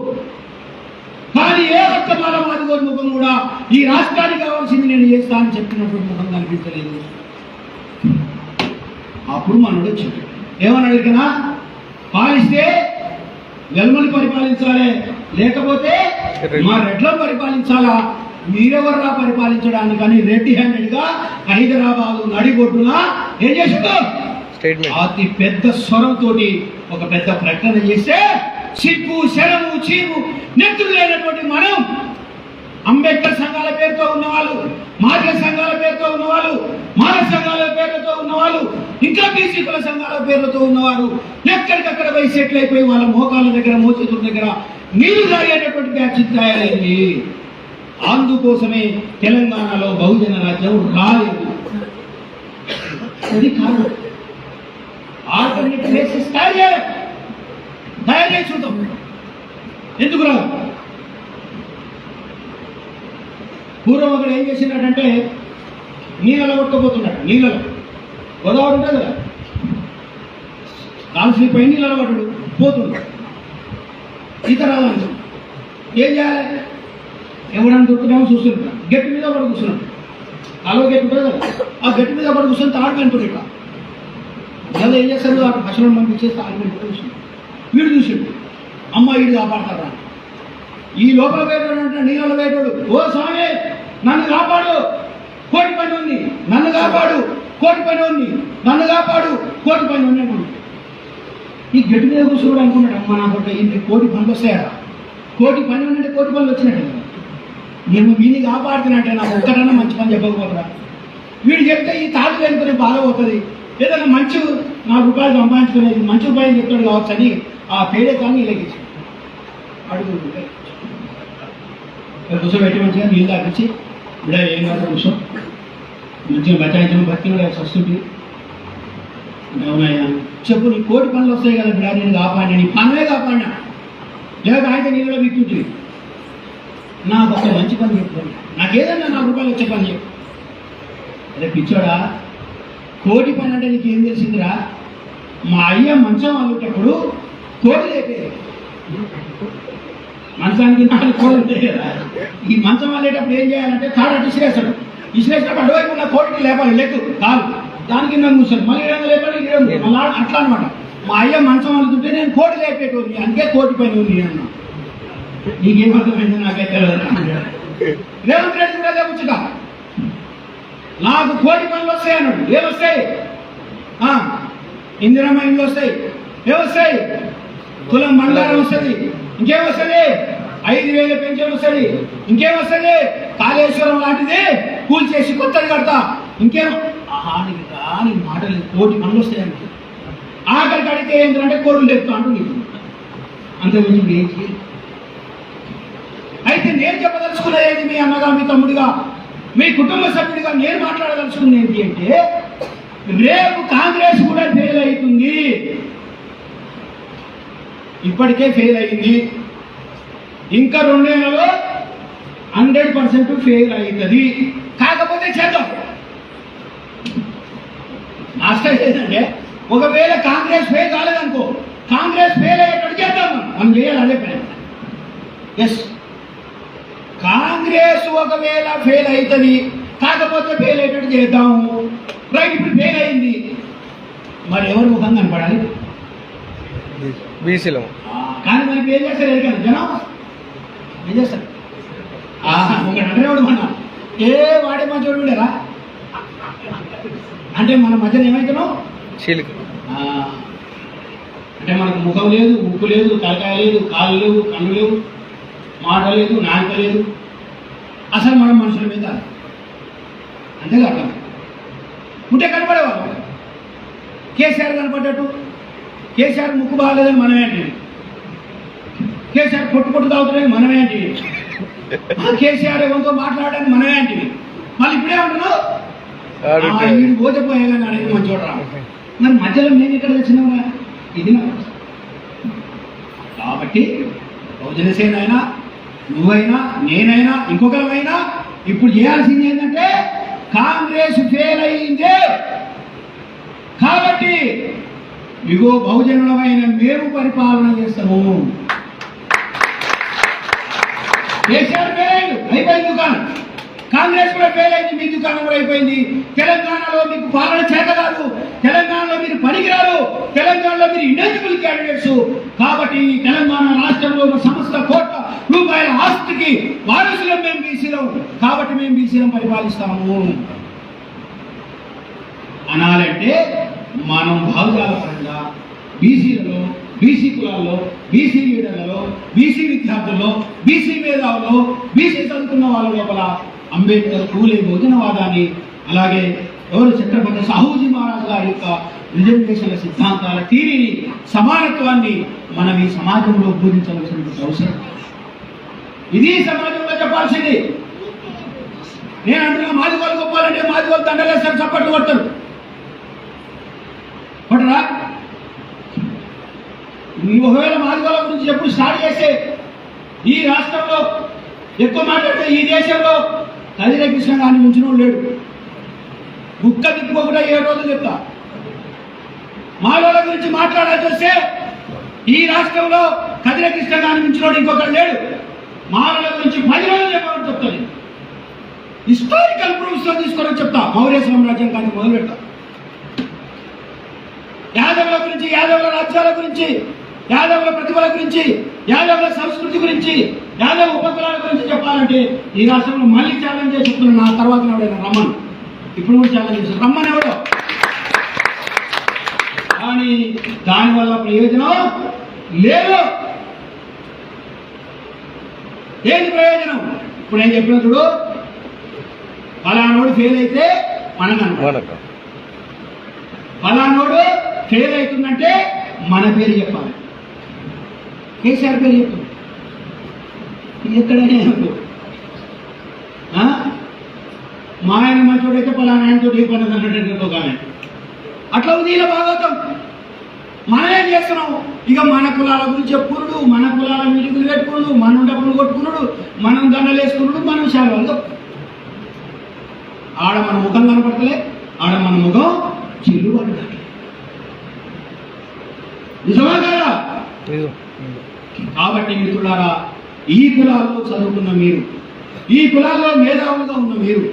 కానీ ఏ ఒక్క మాలవాదిగోని ముఖం కూడా ఈ రాష్ట్రానికి కావాల్సింది నేను చేస్తా అని చెప్పినటువంటి ముఖం కనిపించలేదు. అప్పుడు మనోడు చెప్పాడు, ఏమని అడిగినా పాలిస్తే వెల్మని పరిపాలించాలి, లేకపోతే మా రెడ్లను పరిపాలించాలా, మీరెవర్రా పరిపాలించడానికి అని రెడ్డి హ్యాండెడ్ గా హైదరాబాద్ నడిగొడ్డున ఏం చేసిందో అతి పెద్ద స్వరంతో ఒక పెద్ద ప్రకటన చేస్తే సిగ్గు శరము చీము నెత్తులు లేనటువంటి మనం అంబేద్కర్ సంఘాల పేరుతో ఉన్నవాళ్ళు, మార్గ సంఘాల పేరుతో ఉన్నవాళ్ళు, మాల సంఘాల పేరుతో ఉన్నవాళ్ళు, ఇంకా బీసీ కుల సంఘాల పేర్లతో ఉన్నవారు ఎక్కడికక్కడ పోయి సెటిల్ అయిపోయి వాళ్ళ మోకాళ్ళ దగ్గర మోచేతుల దగ్గర నీళ్లు తాగేటటువంటి బ్యాచ్ తయారైంది. అందుకోసమే తెలంగాణలో బహుజన రాజ్యం రాలేదు. అది కారణం. ఆల్టర్నేటివ్ బేసిస్ తయారు చేయాలి. తయారు చేసి చూద్దాం ఎందుకు రాదు. పూర్వం ఒకడు ఏం చేసినాడంటే నీళ్ళలో కొట్టుకుపోతున్నాడు. నీళ్ళలో గోదావరి ఉంటుంది కదా, కాల్సిపోయి నీళ్ళలో పడ్డాడు, పోతున్నాడు. ఈత రాదు. ఏం చేయాలి? ఎవడన్నా దొరుకుతామో చూస్తున్నాడు. గట్టి మీద పడి కూర్చున్నాడు. కాలువ గట్టి ఉంటుంది కదా, ఆ గట్టి మీద పడి కూర్చొని తాడు పెంటుడు. ఇట్లా ఇలా ఏం చేస్తాడు? అక్కడ పశువులను పంపించేసి తాడు పెంటుడు కూర్చున్నాడు. వీడు చూసాడు, అమ్మ వీడు కాపాడతారా. ఈ లోపల పోయేటోడు అంటే నీళ్ళలో పోయేటోడు, ఓ స్వామి నన్ను కాపాడు, కోటి పని ఉంది, నన్ను కాపాడు, కోటి పని ఉంది, నన్ను కాపాడు, కోటి పని ఉంది అనుకున్నాడు. ఈ గట్టి మీద కూర్చోడు అనుకున్నాడు, అమ్మ నాకు ఇంటికి కోటి పనులు వస్తాయా. కోటి పని ఉన్నట్టే కోటి పనులు వచ్చినట్టు. నేను వీడిని కాపాడుతున్నట్టే నాకు ఒక్కటన్నా మంచి పని చెప్పకపోతున్నా. వీడు చెప్తే ఈ తాడు వెనుకునే బాధ అవుతుంది. ఏదైనా మంచి 4 రూపాయలు సంపాదించుకునేది మంచి ఉపాయం చెప్తాడు కావచ్చు అని ఆ పేడే కానీ ఇలాగేసి అడుగు కూర్చోబెట్టి మంచిగా నీళ్ళు తాపించి బిడ్డ ఏం కాదు కూర్చో, మంచిగా బచాయించడం బతికి వస్తుంది. అవునయ్యా చెప్పు, నీ కోటి పనులు వస్తాయి కదా బిడ్డ, నేను కాపాడినా, నీ పనులే కాపాడినా, లేదా అయితే నీళ్ళలో విక్కుంటుంది. నాకు ఒక మంచి పని చెప్తాను, నాకు ఏదన్నా 4 రూపాయలు వచ్చే పని చెప్పు. అదే పిచ్చోడా, కోటి పని అంటే నీకు ఏం తెలిసిందిరా? మా అయ్య మంచం అల్లేటప్పుడు కోడి లేపేది. మంచానికి 4 కోళ్ళు ఉంటాయి కదా, ఈ మంచం అల్లేటప్పుడు ఏం చేయాలంటే తాడు అటు ఇసిరేస్తాడు. ఇసిరేసినప్పుడు అటువైపు ఉన్న కోడికి లేపాలి, లెగ్గు కాదు, దానికి నన్ను కూర్చోడు, మళ్ళీ 2 లేపాలి, 2 మళ్ళీ అట్లా అనమాట. మా అయ్య మంచం అల్లుతుంటే నేను కోడి లేపేటోని, అందుకే కోటి పని ఉంది అన్నా. నీకేమర్థమైంది నాకైతే రేవంత్ రెడ్డి కూడా అదే కూర్చుంటా, నాకు కోటి పనులు వస్తాయి అన్నాడు. ఏమొస్తాయి? ఇందిరమ్మ ఇండ్లు వస్తాయి. ఏమొస్తాయి? తులం బంగారం వస్తుంది. ఇంకేమొస్తుంది? 5,000 పెన్షన్ వస్తుంది. ఇంకేమొస్తుంది? కాళేశ్వరం లాంటిది కూల్చేసి కొత్తది కడతా. ఇంకేమో ఆడికి రాని మాటలు, కోటి పనులు వస్తాయండి. ఆఖరికి అడిగితే ఏంటంటే కోరులు తెస్తా అంటూ నీకు అంతకుమించి ఏం చేయాలి? అయితే నేను చెప్పదలుచుకునేది మీ అన్నగా, మీ తమ్ముడిగా, మీ కుటుంబ సభ్యుడిగా నేను మాట్లాడదలుచుకున్నది ఏంటి అంటే, రేపు కాంగ్రెస్ కూడా ఫెయిల్ అవుతుంది. ఇప్పటికే ఫెయిల్ అయింది, ఇంకా 2 నెలల్లో 100% ఫెయిల్ అవుతుంది. కాకపోతే చేద్దాం. మాస్టర్ ఏంటంటే, ఒకవేళ కాంగ్రెస్ ఫెయిల్ కాలేదనుకో, కాంగ్రెస్ ఫెయిల్ అయ్యేటట్టు చేద్దాం. మనం చేయాలి అదే పని. ఎస్, కాంగ్రెస్ ఒకవేళ ఫెయిల్ అవుతుంది, కాకపోతే ఫెయిల్ అయ్యేటట్టు చేద్దాము. రైట్, ఇప్పుడు ఫెయిల్ అయింది, మరి ఎవరు ముఖం కనపడాలి? బీసీలో. కానీ మనకి ఏం చేస్తారు? కదా జనం ఏం చేస్తారు? ఒకటి అంటేవాడు మన ఏ వాడే మంచోడు ఉండేరా అంటే మన మధ్యన ఏమైతున్నావు? చీలిక. అంటే మనకు ముఖం లేదు, ఉప్పు లేదు, తలకాయ లేదు, కాళ్ళు లేవు, కళ్ళు లేవు, మాట లేదు, నాలుక లేదు, అసలు మనం మనుషుల మీద అంతేగా ఉంటే కనపడేవాళ్ళు. కేసీఆర్ కనపడ్డట్టు, కేసీఆర్ ముక్కు బాగాలేదని మనమేంటి, కేసీఆర్ పొట్టు తాగుతున్నాయి మనమేంటి, కేసీఆర్ ఎవరితో మాట్లాడడానికి మనమేంటి. మళ్ళీ ఇప్పుడే ఉంటున్నావు వీడు పోతే పోయేగానే అనేది మంచి చూడరా. మరి మధ్యలో మేము ఇక్కడ తెచ్చినావురా, ఇది కాబట్టి బహుజన సేన అయినా, నువ్వైనా, నేనైనా, ఇంకొకరైనా ఇప్పుడు చేయాల్సింది ఏంటంటే, కాంగ్రెస్ ఫెయిల్ అయ్యిందే కాబట్టి ఇగో బహుజనులమైన మేము పరిపాలన చేస్తాము. కేసీఆర్ ఫెయిల్ అయ్యింది, అయిపోయింది దుకాణం. కాంగ్రెస్ కూడా ఫెయిల్ అయింది, మీ దుకాణం కూడా అయిపోయింది. తెలంగాణలో మీకు పాలన చేత కాదు, తెలంగాణలో మీరు పనికిరారు, తెలంగాణలో మీరు ఇండెలిజిబుల్ క్యాండిడేట్స్. కాబట్టి తెలంగాణ రాష్ట్రంలో ఉన్న సమస్త కోట్ల రూపాయల ఆస్తికి వారసులం మేము బీసీలం, కాబట్టి మేము బీసీలం పరిపాలిస్తాము అనాలంటే మనం భావజాల పరంగా బీసీలలో, బీసీ కులాల్లో, బీసీ లీడర్లలో, బీసీ విద్యార్థుల్లో, బీసీ మేధావుల్లో, బీసీ చదువుకున్న వాళ్ళ లోపల అంబేద్కర్, పూలే భోజనవాదాన్ని, అలాగే ఎవరు ఛత్రపతి సాహూజీ మహారాజ్ గారి యొక్క రిజర్వేషన్ల సిద్ధాంతాల థీరీని, సమానత్వాన్ని మనం ఈ సమాజంలో బోధించవలసినటువంటి అవసరం. ఇది సమాజంలో చెప్పాల్సింది. నేను అంటున్నా మాది వాళ్ళు గొప్పాలంటే మాది వాళ్ళు దండలేస్తారు, చప్పట్లు కొడతారు, కొట్టరా? నువ్వు ఒకవేళ మాదిగోల గురించి ఎప్పుడు స్టార్ట్ చేస్తే ఈ రాష్ట్రంలో ఎక్కువ మాట్లాడితే ఈ దేశంలో కదిరే కృష్ణ గారిని మించిన లేడు. గుక్క తిప్పుకోకుండా 7 రోజులు చెప్తా. మాలోల గురించి మాట్లాడాల్సి వస్తే ఈ రాష్ట్రంలో కదిరే కృష్ణ గారిని మించిన ఇంకొకరు లేడు. మాలోల గురించి 10 రోజులు చెప్పమని చెప్తాను. హిస్టారికల్ ప్రూఫ్స్ తో తీసుకొని చెప్తా. మౌర్య సామ్రాజ్యం కానీ మొదలు పెడతా. యాదవుల గురించి, యాదవుల రాజ్యాల గురించి, యాదవుల ప్రతిభల గురించి, యాదవుల సంస్కృతి గురించి, యాదవ ఉపకులాల గురించి చెప్పాలంటే ఈ రాష్ట్రంలో మళ్ళీ ఛాలెంజ్ చేసి చెప్తున్నాను. నా తర్వాత ఎవడైనా రమ్మను. ఇప్పుడు కూడా ఛాలెంజ్ చేస్తాను, రమ్మని ఎవడో. కానీ దానివల్ల ప్రయోజనం లేదు. ఏంటి ప్రయోజనం? ఇప్పుడు నేను చెప్పినప్పుడు ఫలానోడు ఫెయిల్ అయితే మనం ఫలానోడు ఫెయిల్ అవుతుందంటే మన పేరు చెప్పాలి. కేసీఆర్ పేరు చెప్పు, ఎక్కడైనా మా ఆయన మంచోడైతే పలానా ఆయనతో ఏ పని అన్నట్టు కానీ అట్లా ఉంది ఇలా భాగవతం. మనమేం చేస్తున్నాం? ఇక మన కులాల గురించి చెప్పుకున్నాడు, మన కులాల మీటింగులు పెట్టుకున్నాడు, మనం డబ్బులు కొట్టుకున్నాడు, మనం దండలు వేసుకున్నాడు, మనం శాలవాళ్ళు. ఆడ మన ముఖం కనపడతలే, ఆడ మన ముఖం చిల్లుబడి. నిజమా కదా? కాబట్టి మిత్రులారా, ఈ కులాల్లో చదువుకున్న మీరు, ఈ కులాల్లో మేధావులుగా ఉన్న మీరు,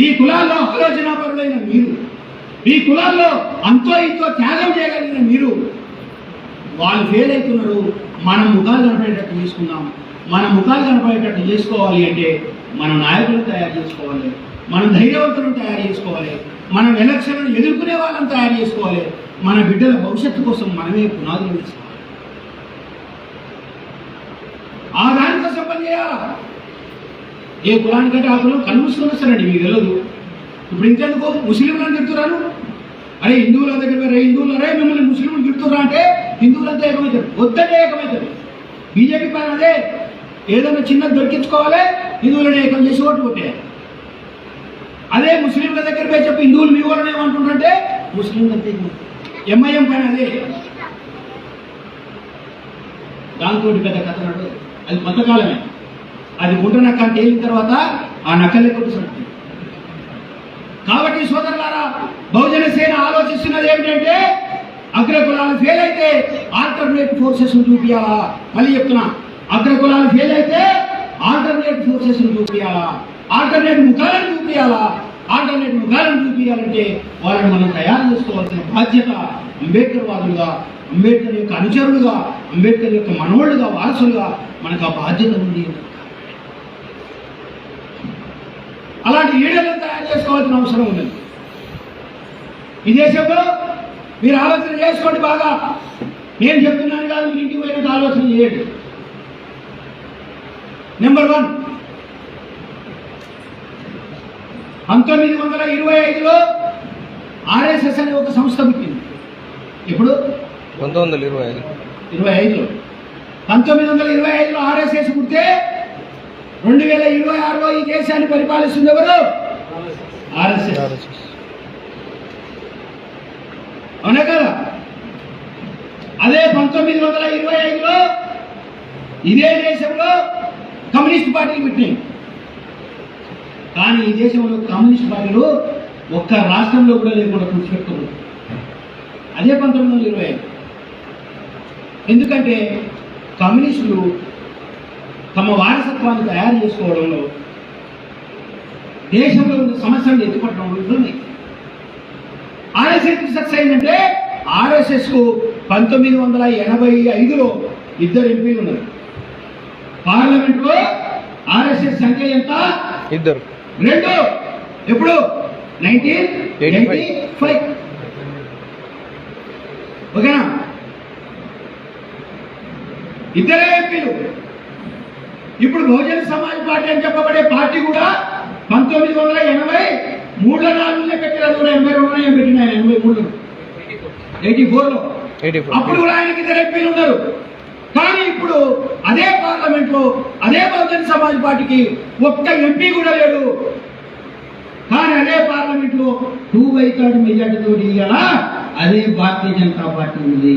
ఈ కులాల్లో ఆలోచనాపరులైన మీరు, ఈ కులాల్లో అంతో ఇంతో త్యాగం చేయగలిగిన మీరు, వాళ్ళు ఫెయిల్ అవుతున్నారు. మన ముఖాలు కనపడేటట్టు చేసుకుందాం. మన ముఖాలు కనపడేటట్టు చేసుకోవాలి అంటే మన నాయకులను తయారు చేసుకోవాలి, మనం ధైర్యవంతులను తయారు చేసుకోవాలి, మనం ఎలక్షన్లను ఎదుర్కొనే వాళ్ళని తయారు చేసుకోవాలి. మన బిడ్డల భవిష్యత్తు కోసం మనమే పునాదులు వేసుకోవాలి. ఆ దానికోసం పని చేయాలా? ఏ కులానికంటే ఆ కులం కన్నుసుకొని వస్తారండి, మీకు తెలియదు. ఇప్పుడు ఇంకెందుకు ముస్లింలను తిడుతున్నారు? అరే హిందువుల దగ్గర హిందువులు అరే మిమ్మల్ని ముస్లింలు తిడుతున్నా అంటే హిందువులంతా ఏకమవుతారు, వద్దనే ఏకమవుతారు. బీజేపీ పైన అదే, ఏదైనా చిన్నది దొరికించుకోవాలి, హిందువులను ఏకం చేసి ఓటు కొట్టారు. అదే ముస్లింల దగ్గర పోయి చెప్పి హిందువులు మీ వాళ్ళని ఏమంటుంటే ముస్లింలు అంతే. ఎంఐఎం పైన అదే, దాంతో పెద్ద కథ నడు. అది కొంతకాలమే. అది గుంట నక్క అని తేలిన తర్వాత ఆ నక్కలే కొట్టుకుంటుంది. కాబట్టి సోదరులారా, బహుజన సేన ఆలోచిస్తున్నది ఏమిటంటే అగ్రకులాలు ఫెయిల్ అయితే ఆల్టర్నేట్ ఫోర్సెస్ చూపించాలా. మళ్ళీ చెప్తున్నా, అగ్రకులాలు ఫెయిల్ అయితే ఆల్టర్నేట్ ఫోర్సెస్ చూపించాలా, ఆల్టర్నేట్ ముఖాలను చూపించాలా. ఆల్టర్నేట్ ముఖాలను చూపించాలంటే వాళ్ళని మనం తయారు చేసుకోవాల్సిన బాధ్యత అంబేద్కర్ వాదులుగా, అంబేద్కర్ యొక్క అనుచరులుగా, అంబేద్కర్ యొక్క మనోళ్ళుగా, వారసులుగా మనకు ఆ బాధ్యత ఉంది. అలాంటి లీడర్లను తయారు చేసుకోవాల్సిన అవసరం ఉంది. ఈ దేశంలో మీరు ఆలోచన చేసుకోండి బాగా. నేను చెప్తున్నాను కాదు, మీరు ఇంటికి పోయినట్టు ఆలోచన చేయండి. నెంబర్ 1, 1925లో ఆర్ఎస్ఎస్ అనే ఒక సంస్థ పుట్టింది. ఇప్పుడు 1925లో 1925లో ఆర్ఎస్ఎస్ పుట్టితే 2026లో ఈ దేశాన్ని పరిపాలిస్తుంది ఎవరు? ఆర్ఎస్ఎస్. అవునా కదా? అదే 1925లో ఇదే దేశంలో కమ్యూనిస్ట్ పార్టీలు పెట్టినాయి. కానీ ఈ దేశంలో కమ్యూనిస్ట్ పార్టీలు ఒక్క రాష్ట్రంలో కూడా లేకుండా కూర్చోబెట్టుకున్నారు. అదే 1925. ఎందుకంటే కమ్యూనిస్టులు తమ వారసత్వాన్ని తయారు చేసుకోవడంలో, దేశంలో ఉన్న సమస్యలను ఎత్తుపట్టడంలో ఉంటుంది. ఆర్ఎస్ఎస్ సక్సెస్ అయిందంటే ఆర్ఎస్ఎస్ కు 1985లో 2 ఎంపీలు ఉన్నారు. పార్లమెంట్ లో ఆర్ఎస్ఎస్ సంఖ్య ఎంత? 2. ఎప్పుడు? 1985. ఓకేనా? 2 ఎంపీలు. ఇప్పుడు బహుజన సమాజ్ పార్టీ అని చెప్పబడే పార్టీ కూడా 1983లో 4 పెట్టారు. 82లో ఏం పెట్టిన ఆయన 83లో 84లో. అప్పుడు కూడా ఆయనకి 2 ఎంపీలు ఉన్నారు. కానీ ఇప్పుడు అదే పార్లమెంట్ లో అదే బహుజన సమాజ్ పార్టీకి ఒక్క ఎంపీ కూడా లేడు. కానీ అదే పార్లమెంట్ లో 2/3 మెజార్టీతో ఇవాళ అదే భారతీయ జనతా పార్టీ ఉంది.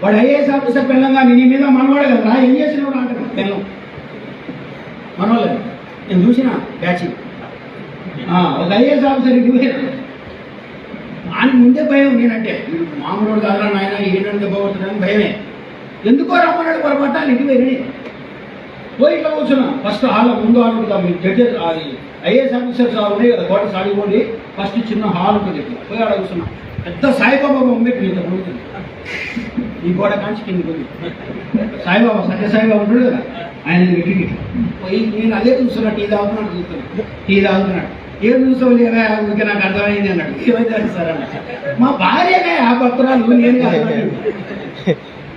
వాడు ఐఏఎస్ ఆఫీసర్ పిల్లంగా నీ మీద మనవాడు కదా ఏం చేసినవాడు అంటారు పిల్లం మనవాళ్ళు నేను చూసిన బ్యాచ్ ఒక ఐఏఎస్ ఆఫీసర్ ఇంటికి పోయినా ఆయన ముందే భయం నేనంటే మామూలు కాదురా నాయన ఏంటంటే బాగుంటుందని భయమే ఎందుకో రమ్మన్నాడు పొరపాటు ఇంటికి పోయి పోయి ఇట్లా కూర్చున్నా ఫస్ట్ హాల్లో ముందు హాల్ ఉంటుంది మీ జడ్జెస్ అది ఐఏఎస్ ఆఫీసర్స్ ఉన్నాయి కదా కోట సాగిపోండి ఫస్ట్ చిన్న హాల్ ఉంటుంది ఇట్లా పోయి ఆడ కూర్చున్నా పెద్ద సాయిబాబా బొమ్మ ఇంత ఉంటుంది ఈ గోడ కాంచి కింద పోయి సాయిబాబా సత్య సాయిబాబా ఉంటాడు కదా ఆయన పెట్టి పోయి నేను అదే చూస్తున్నా టీ తాగుతున్నాడు చూస్తున్నా టీ తాగుతున్నాడు ఏం చూసుకోలేదా ఇంకా నాకు అర్థమైంది అన్నాడు ఏమైతే సార్ అన్నాడు మా భార్యనే ఆ భక్తురాలు నేను కాదు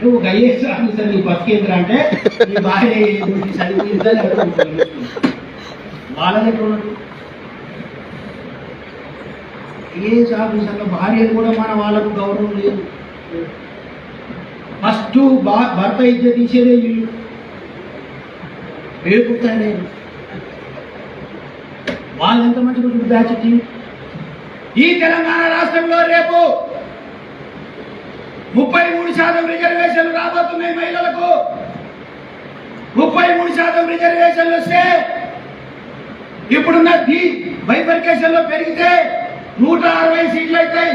నువ్వు ఒక ఐఏఎస్ ఆఫీసర్ నీ బతికేంద్రా అంటే నీ భార్య చదివిందని వాళ్ళని ఎట్లా ఉన్నట్టు ఐఏఎస్ ఆఫీసర్ల భార్యలు కూడా మన వాళ్ళకు గౌరవం లేదు ఫస్ట్ భర్త ఇచ్చే తీసేదే వీళ్ళు వేడుకుంటానే వాళ్ళు ఎంత మంచి మంచి బ్యాచ్ ఈ తెలంగాణ రాష్ట్రంలో రేపు 33% రిజర్వేషన్లు రాబోతున్నాయి మహిళలకు 33% రిజర్వేషన్లు వస్తే ఇప్పుడున్న బైఫర్కేషన్ లో పెరిగితే 160 సీట్లు అవుతాయి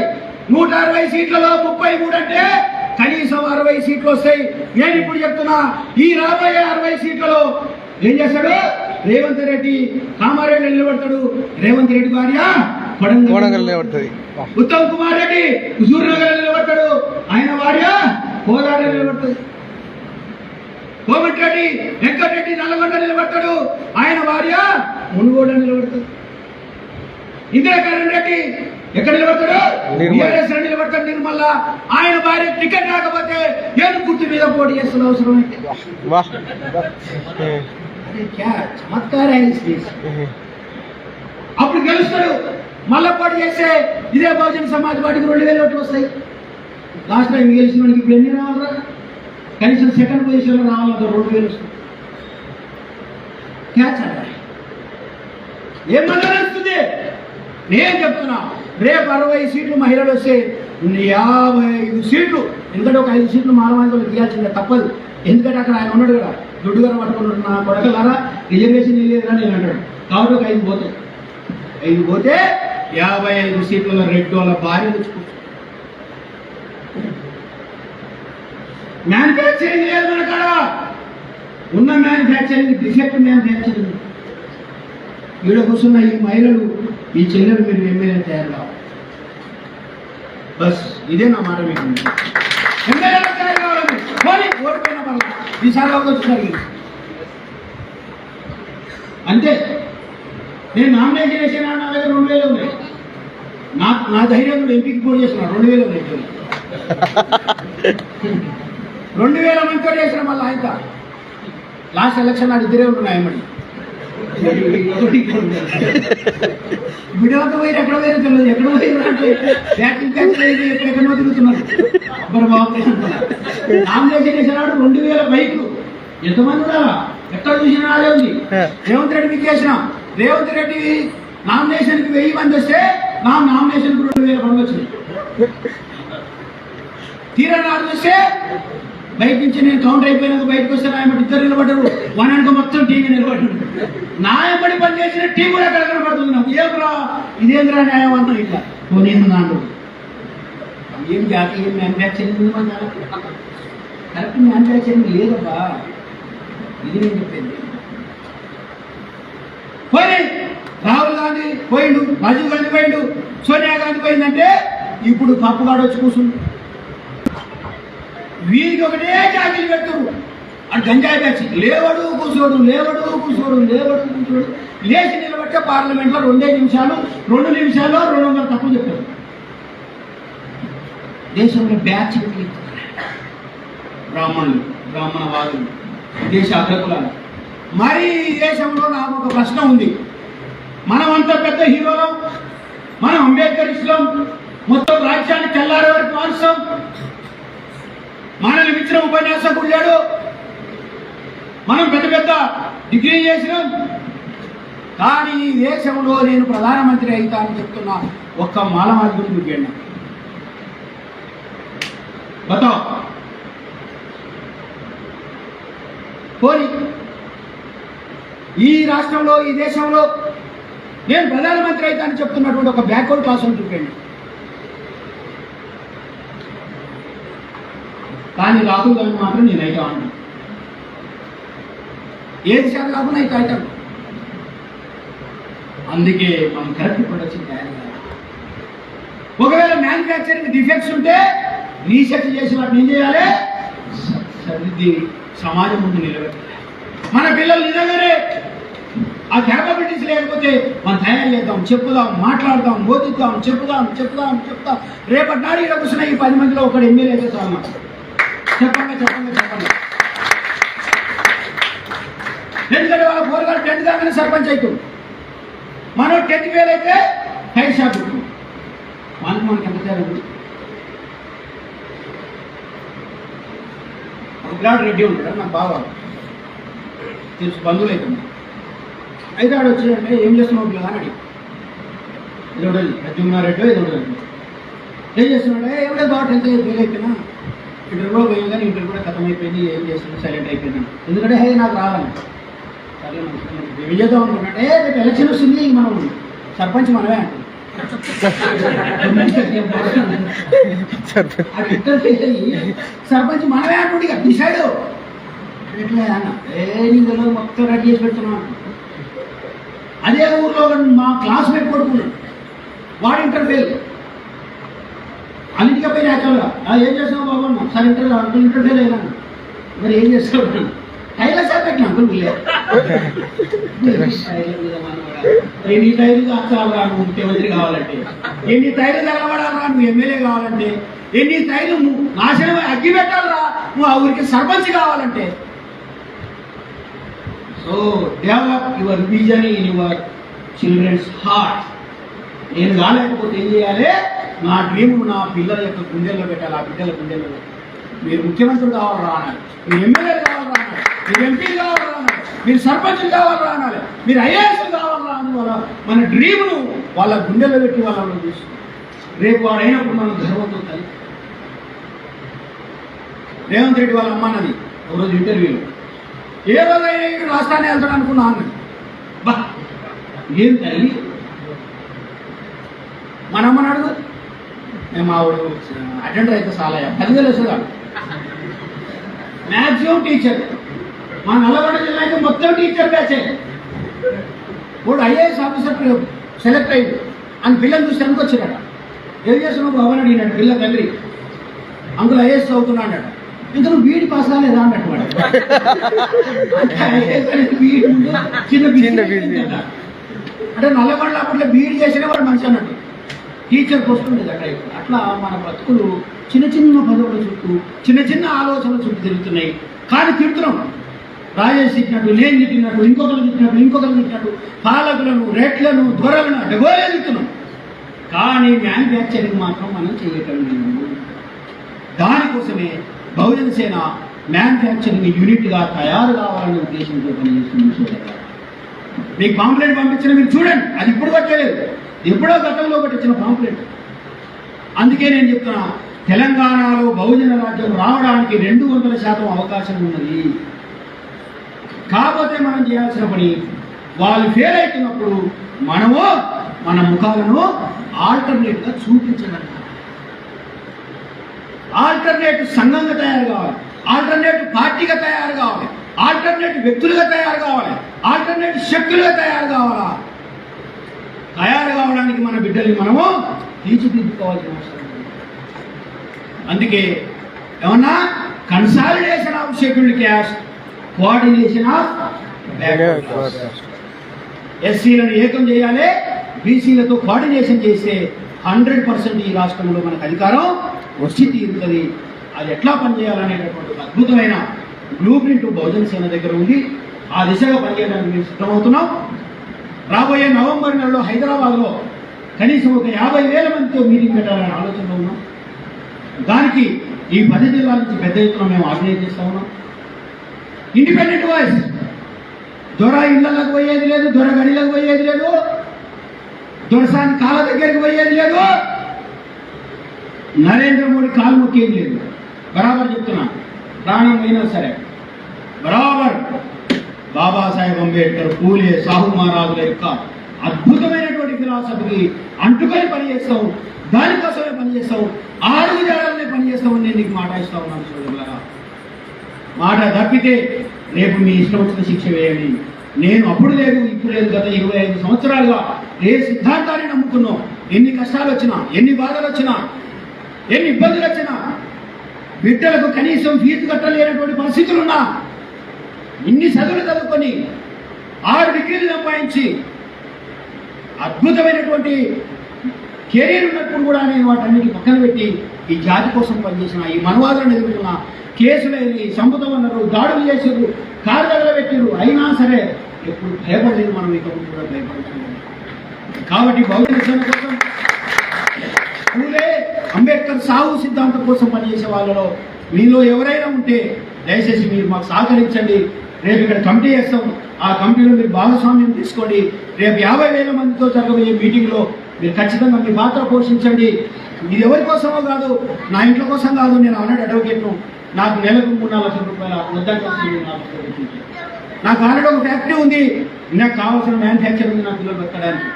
160 సీట్లలో 33 అంటే కనీసం 60 సీట్లు వస్తాయి నేను ఇప్పుడు చెప్తున్నా ఈ రాబోయే 60 సీట్లలో ఏం చేస్తాడు రేవంత్ రెడ్డి కామారెడ్డి నిలబడతాడు రేవంత్ రెడ్డి భార్య కొడంగల్ నిలబడుతుంది ఉత్తమ్ కుమార్ రెడ్డి హుజూర్ నగర్ నిలబడతాడు ఆయన భార్య కోదాడ నిలబడుతుంది కోమటిరెడ్డి వెంకటరెడ్డి నల్లగొండ నిలబడతాడు ఆయన భార్య మునుగోడ నిలబడతాడు ఇందిరాకరణ్ రెడ్డి ఎక్కడ నిలబడతాడు టీఆర్ఎస్ నిలబడతాడు నిర్మల్ల ఆయన భార్య టికెట్ రాకపోతే ఏడు గుర్తు మీద పోటీ చేస్తున్న అవసరం అయితే చమత్కార అప్పుడు గెలుస్తాడు మళ్ళా పోటీ చేస్తే ఇదే బహుజన సమాజ్ పార్టీకి 2000 ఓట్లు వస్తాయి లాస్ట్ టైం గెలిచిన వాడికి ఇప్పుడు ఎన్ని రావాలరా కనీసం సెకండ్ పొజిషన్లో రావాలంటే 2000 వస్తుంది క్యాచ్ అంట ఏం వస్తుంది నేను చెప్తున్నా రేపు 60 సీట్లు మహిళలు వస్తే 55 సీట్లు ఎందుకంటే ఒక 5 సీట్లు మానవాళిలో తీయాల్సిందే తప్పదు ఎందుకంటే అక్కడ ఆయన ఉన్నాడు కదా దుడ్డుగారు పట్టుకున్నాడు నా కొడకలారా రిజర్వేషన్ లేదురా నేను అంటాడు కాబట్టి ఒక 5 పోతాయి 5 పోతే 55 సీట్ల రెడ్ వాళ్ళ భార్య తెచ్చుకుంటారు మ్యానుఫ్యాక్చరింగ్ లేదు మన కాడ ఉన్న మ్యానుఫ్యాక్చరింగ్ డిఫెక్ట్ మ్యానుఫ్యాక్చరింగ్ ఈడ కూర్చున్న ఈ మహిళలు ఈ చెల్లెలు మీరు ఎమ్మెల్యే తయారు కావాలి బస్ ఇదే నా మాట మీకు ఎమ్మెల్యే తయారు కావాలి పోనీ ఓడిపోయిన పర్లేదు ఈసారి వచ్చారు అంతే నేను నామినేషన్ వేసిన నా దగ్గర 2000 ఉన్నాయి నా ధైర్యం కూడా ఎంపీకి పోటీ చేస్తున్నా 2000 ఉన్నాయి 2000 మందితో చేసిన మళ్ళీ ఆయన లాస్ట్ ఎలక్షన్ నాడు ఇద్దరే ఉంటున్నాయి మరి విడవక పోయి ఎక్కడ పోయినా తెలియదు ఎక్కడ పోయినా అంటే బ్యాటింగ్ క్యాచ్ లేదు ఎక్కడెక్కడో తిరుగుతున్నారు మరి బాగుంది నామినేషన్ వేసినాడు 2000 బైక్లు ఎంతమంది ఉండాలా ఎక్కడ చూసినా అదే ఉంది రేవంత్ రెడ్డి మీకు చేసిన రేవంత్ రెడ్డి నామినేషన్ కి 1000 మంది వస్తే నా నామినేషన్ కు 2000 మంది వచ్చింది తీరా నాడు వస్తే బయట నుంచి నేను కౌంటర్ అయిపోయినాక బయటకు వస్తే నాయమటి ఇద్దరు నిలబడ్డారు వనానికి మొత్తం టీవీ నిలబడ్డాడు నాయమడి పని చేసిన టీవీ కూడా అక్కడ కనబడుతుంది నాకు ఏమిరా ఇదేంద్రా న్యాయం అన్నా ఇట్లా నేను నాడు ఏం జాతి ఏం మ్యానుఫ్యాక్చరింగ్ ఉంది మన కరెక్ట్ మ్యానుఫ్యాక్చరింగ్ లేదబ్బా ఇది నేను చెప్పేది పోయి రాహుల్ గాంధీ పోయిండు రాజీవ్ గాంధీ పోయిండు సోనియా గాంధీ పోయిందంటే ఇప్పుడు పప్పుగాడు వచ్చి కూర్చుండు వీరికి ఒకటే జాతీలు పెడుతున్నారు అని గంజాయి బ్యాచ్ లేవడు కూర్చోడు లేచి నిలబట్టే పార్లమెంట్లో 2 నిమిషాలు 200 తప్పులు చెప్తారు దేశంలో బ్యాచ్ బ్రాహ్మణవాదులు దేశ అగ్రకులాలు మరి ఈ దేశంలో నాకు ఒక ప్రశ్న ఉంది మనమంతా పెద్ద హీరోలం మనం అంబేద్కర్ ఇస్లాం మొత్తం రాజ్యాన్ని తెల్లారే వరకు మారుస్తాం మనల్ని మించిన ఉపన్యాసకుడు లేడు మనం పెద్ద డిగ్రీ చేసినాం కానీ ఈ దేశంలో నేను ప్రధానమంత్రి అవుతానని చెప్తున్నా ఒక్క మాలమాది గురించి బతావ్ పోని ఈ రాష్ట్రంలో ఈ దేశంలో నేను ప్రధానమంత్రి అయితే అని చెప్తున్నటువంటి ఒక బ్యాక్వర్డ్ క్లాస్ అని చూపండి. కానీ రాహుల్ గాంధీ మాత్రం నేను అయితే అన్నా ఏది శాతం కాకుండా అయితే అవుతాను. అందుకే మనం కరెక్ట్ ప్రొడక్షన్ తయారు చేయాలి. ఒకవేళ మ్యానుఫ్యాక్చరింగ్ డిఫెక్ట్స్ ఉంటే రీసెర్చ్ చేసి వాటిని ఏం చేయాలి, సరిదిద్ది సమాజం ముందు నిలబెట్టాలి. మన పిల్లలు నిజంగానే ఆ క్యాపబిలిటీస్ లేకపోతే మనం తయారు చేద్దాం, చెప్పుదాం, మాట్లాడదాం, బోధిద్దాం, చెప్తాం. రేపటి నాడు ఇక్కడ కూర్చున్న ఈ 10 మందిలో ఒకడు ఎమ్మెల్యే అయితే చాలు. చెప్పండి. ఎందుకంటే వాళ్ళ పోరగాడు 10th కాగానే సర్పంచ్ అవుతుంది. మనం 10th ఫెయిల్ అయితే హైర్ షాప్ మనకి ఎంత తేడా ఉంది. విరాట్ రెడ్డి ఉంటాడు నాకు బాగా తెలుసు, బంధువులు అయితే ఆడు వచ్చిందంటే ఏం చేస్తున్నావు పిల్లగా అని అడిగి ఇది ఉండదు ప్రద్యుమ్నారెడ్డి ఇది ఉండదు ఏం చేస్తున్నాడే ఏమిటో బాగా 10th ఫెయిల్ అయిపోయినా ఇంటర్ కూడా పోయింది కానీ ఇంటర్ కూడా ఖతం అయిపోయింది, ఏం చేస్తున్నాడు సైలెంట్ అయిపోయినా. ఎందుకంటే హే నాకు రావాలి సరే ఏం చేద్దాం అనుకుంటే రేపు ఎలక్షన్ వస్తుంది, మనం సర్పంచ్ మనమే అంటాం. సర్పంచ్ మనమే అంటుండే ఇక డిసైడ్ ఎట్లా అన్న నీకు మొత్తం రెడీ చేసి పెడుతున్నాను. అదే ఊర్లో మా క్లాస్మేట్ కొడుకున్నాడు, వాడు ఇంటర్ ఫెయిల్. అన్నింటికి పోయిన యాక్చువల్గా ఏం చేస్తావు బాబు అన్న సార్ ఇంటర్ ఫెయిల్ అయినా మరి ఏం చేస్తావు టైలర్ సార్ పెట్టిన అంకుల్ ఎన్ని టైర్లు అచ్చాలరా నువ్వు ముఖ్యమంత్రి కావాలంటే, ఎన్ని టైర్లు తగలబడాలరా నువ్వు ఎమ్మెల్యే కావాలంటే, ఎన్ని టైర్లు నాశనం అగ్గి పెట్టాలరా నువ్వు ఆ ఊరికి సర్పంచ్ కావాలంటే. So develop your vision in your childrens heart. నేను కాలేకపోతే ఏం చేయాలి, నా డ్రీమ్ నా పిల్లల యొక్క గుండెల్లో పెట్టాలి, ఆ బిడ్డల గుండెల్లో పెట్టాలి. మీరు ముఖ్యమంత్రులు కావాలరా అనాలి, మీరు ఎమ్మెల్యేలు కావాలరా అనాలి, మీరు ఎంపీలు కావాలరా అనాలి, మీరు సర్పంచులు కావాలరా అనాలి, మీరు ఐఏఎస్లు కావాలరా అని మన డ్రీమ్ను వాళ్ళ గుండెల్లో పెట్టి వాళ్ళలో చూస్తుంది. రేపు వాడు అయినప్పుడు మనం గర్వంతో కలిగి. రేవంత్ రెడ్డి వాళ్ళ అమ్మ అన్నది ఒకరోజు ఇంటర్వ్యూలో, ఏ రోజైనా ఇక్కడ రాష్ట్రాన్ని వెళ్తాడు అనుకున్నా అన్నది. బా ఏం తల్లి మన అమ్మని అడుగు, మేము మా వాడు అటెండర్ అయితే చాలా 10,000 వస్తుందా మ్యాక్సిమం టీచర్. మా నల్లగొండ జిల్లా అయితే మొత్తం టీచర్ బ్యాచ్. వాడు ఐఏఎస్ ఆఫీసర్ సెలెక్ట్ అయ్యింది అని పిల్లలు చూసి అనుకొచ్చాడట. ఏం చేస్తున్నావు బాబు అని అడిగినాడు పిల్ల తండ్రి. అంకుల్ ఐఏఎస్ చదువుతున్నాడట. ఇంకా నువ్వు బీఈడి పాస్ కాలేదా అన్నట్టు వాడు. చిన్న అంటే నల్లగొండ అప్పట్లో బీఈడి చేసిన వాడు మనిషి అన్నట్టు టీచర్కి వస్తుండేది అట్లా. అట్లా మన బతుకులు చిన్న పదవుల చుట్టూ చిన్న ఆలోచనల చుట్టూ తిరుగుతున్నాయి. కానీ తిడుతున్నాం, రాజేష్ తిట్టినట్టు, నేను తిట్టినట్టు, ఇంకొకరు తిట్టినట్టు పాలకులను, రేట్లను, ధరలను అడగోలే తిడుతున్నాం. కానీ మ్యానుఫ్యాక్చరింగ్ మాత్రం మనం చేయటం లేదు. దానికోసమే బహుజన సేన మ్యానుఫ్యాక్చరింగ్ యూనిట్గా తయారు కావాలనే ఉద్దేశంతో పనిచేస్తుంది. మీకు పాంప్లెట్ పంపించిన మీరు చూడండి, అది ఇప్పుడు కట్టలేదు, ఎప్పుడో గతంలో ఒకటి ఇచ్చిన పాంప్లెట్. అందుకే నేను చెప్తున్నా, తెలంగాణలో బహుజన రాజ్యం రావడానికి 200% అవకాశం ఉన్నది. కాకపోతే మనం చేయాల్సిన పని, వాళ్ళు ఫెయిల్ అవుతున్నప్పుడు మనము మన ముఖాలను ఆల్టర్నేట్గా చూపించగలం. ఆల్టర్నేటివ్ సంఘంగా తయారు కావాలి, ఆల్టర్నేటివ్ పార్టీగా తయారు కావాలి, ఆల్టర్నేటివ్ వ్యక్తులుగా తయారు కావాలి, ఆల్టర్నేటివ్ శక్తులుగా తయారు కావాలా. తయారు కావడానికి మన బిడ్డల్ని మనము తీర్చిదిద్దుకోవాల్సిన అవసరం. అందుకే ఏమన్నా consolidation of scheduled caste, coordination of ఎస్సీలను ఏకం చేయాలి, బీసీలతో కోఆర్డినేషన్ చేస్తే 100% ఈ రాష్ట్రంలో మనకు అధికారం వచ్చి తీరుతుంది. అది ఎట్లా పనిచేయాలనేటటువంటి అద్భుతమైన బ్లూ ప్రింట్ బహుజన సేన దగ్గర ఉంది. ఆ దిశగా పనిచేయడానికి మేము సిద్ధమవుతున్నాం. రాబోయే నవంబర్ నెలలో హైదరాబాద్లో కనీసం ఒక 50,000 మందితో మీటింగ్ పెట్టాలనే ఆలోచనలో ఉన్నాం. దానికి ఈ 10 జిల్లాల నుంచి పెద్ద ఎత్తున మేము ఆర్గనైజ్ చేస్తా ఉన్నాం. ఇండిపెండెంట్ వాయిస్, దొర ఇళ్లకు పోయేది లేదు, దొర గడిలకు పోయేది లేదు, దొరసాని కాళ్ళ దగ్గరికి పోయేది లేదు, నరేంద్ర మోడీ కాలు మొక్కేది లేదు. బరాబర్ చెప్తున్నా, ప్రాణం అయినా సరే బరాబర్ బాబాసాహెబ్ అంబేద్కర్, పూలే, సాహు మహారాజుల యొక్క అద్భుతమైనటువంటి ఫిలాసఫీకి అంటుకొని పనిచేస్తాం, దానికోసమే పనిచేస్తాం, ఆరుగు జాడలనే పనిచేస్తామని నేను నీకు మాట ఇస్తా ఉన్నాను సోదరులారా. మాట తప్పితే రేపు మీ ఇష్టం వచ్చిన శిక్ష వేయండి. నేను అప్పుడు లేదు ఇప్పుడు లేదు, గత 25 సంవత్సరాలుగా ఏ సిద్ధాంతాన్ని నమ్ముకున్నాం, ఎన్ని కష్టాలు వచ్చినా, ఎన్ని బాధలు వచ్చినా, ఎన్ని ఇబ్బందులు వచ్చినా, బిడ్డలకు కనీసం ఫీజు కట్టలేనటువంటి పరిస్థితులున్నా, ఇన్ని చదువులు చదువుకొని 6 డిగ్రీలు సంపాదించి అద్భుతమైనటువంటి కెరీర్ ఉన్నప్పుడు కూడా నేను వాటన్నిటి పక్కన పెట్టి ఈ జాతి కోసం పనిచేసిన, ఈ మనవాదులను ఎదుర్కొన్న, కేసులైన సంబుతం అన్నారు, దాడులు చేసారు, కారు తగలబెట్టారు, అయినా సరే ఎప్పుడు భయపడలేదు. మనం ఇక కూడా భయపడలేదు. కాబట్టి బహుజన కోసం, పూలే అంబేద్కర్ సాహు సిద్ధాంతం కోసం పనిచేసే వాళ్ళలో మీలో ఎవరైనా ఉంటే దయచేసి మీరు మాకు సహకరించండి. రేపు ఇక్కడ కమిటీ చేస్తాం, ఆ కమిటీలో మీరు భాగస్వామ్యం తీసుకోండి. రేపు 50,000 మందితో జరగబోయే మీటింగ్లో మీరు ఖచ్చితంగా మీ పాత్ర పోషించండి. ఇది ఎవరి కోసమో కాదు, నా ఇంట్లో కోసం కాదు. నేను ఆల్రెడీ అడ్వకేట్ను, నాకు నెలకు 3-4 లక్షల రూపాయల వద్దంటే నాకు ఆల్రెడీ ఒక ఫ్యాక్టరీ ఉంది, నాకు కావాల్సిన మ్యానుఫ్యాక్చర్ ఉంది నా పిల్లలు పెట్టడానికి.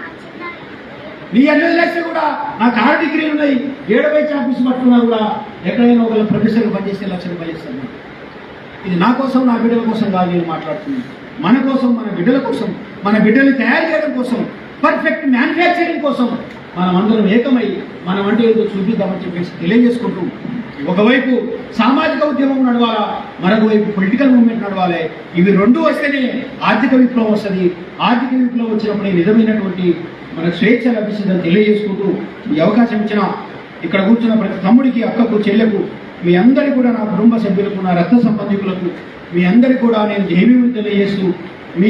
నీ 8 లక్షలు కూడా నాకు 6 డిగ్రీలు ఉన్నాయి, 7 బై ఆఫీస్ పట్టుకున్నా కూడా ఎక్కడైనా ఒక ప్రొఫెసర్గా పనిచేస్తే 1 లక్ష రూపాయలు ఇస్తాను. ఇది నా కోసం, నా బిడ్డల కోసం కాదు నేను మాట్లాడుతున్నాను. మన కోసం, మన బిడ్డల కోసం, మన బిడ్డల్ని తయారు చేయడం కోసం, పర్ఫెక్ట్ మ్యానుఫ్యాక్చరింగ్ కోసం మనం అందరం ఏకమై మనం అంటే ఏదో చూపిద్దామని చెప్పేసి తెలియజేసుకుంటూ, ఒకవైపు సామాజిక ఉద్యమం నడవాలా, మరొక వైపు పొలిటికల్ మూవ్మెంట్ నడవాలి. ఇవి రెండు వస్తేనే ఆర్థిక విప్లవం వస్తుంది. ఆర్థిక విప్లవం వచ్చినప్పుడే నిజమైనటువంటి మనకు స్వేచ్ఛ లభిస్తుందని తెలియజేసుకుంటూ, ఈ అవకాశం ఇచ్చిన ఇక్కడ కూర్చున్న ప్రతి తమ్ముడికి, అక్కకు, చెల్లెకు, మీ అందరికీ కూడా, నా కుటుంబ సభ్యులకు, నా రక్త సంబంధికులకు, మీ అందరికీ కూడా నేను జైవీలు తెలియజేస్తూ, మీ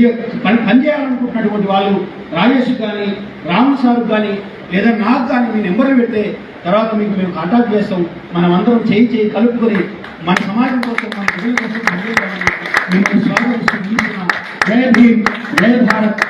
పనిచేయాలనుకుంటున్నటువంటి వాళ్ళు రాజేష్కి కానీ, రామ్ సార్కి కానీ, లేదా నాకు కానీ మీ నెంబర్లు పెడితే తర్వాత మీకు మేము కాంటాక్ట్ చేస్తాం. మనం అందరం చేయి కలుపుకొని మన సమాజం కోసం, మన ప్రజల కోసం మిమ్మల్ని స్వాగతిస్తూ, జై భీమ్, జై భారత్.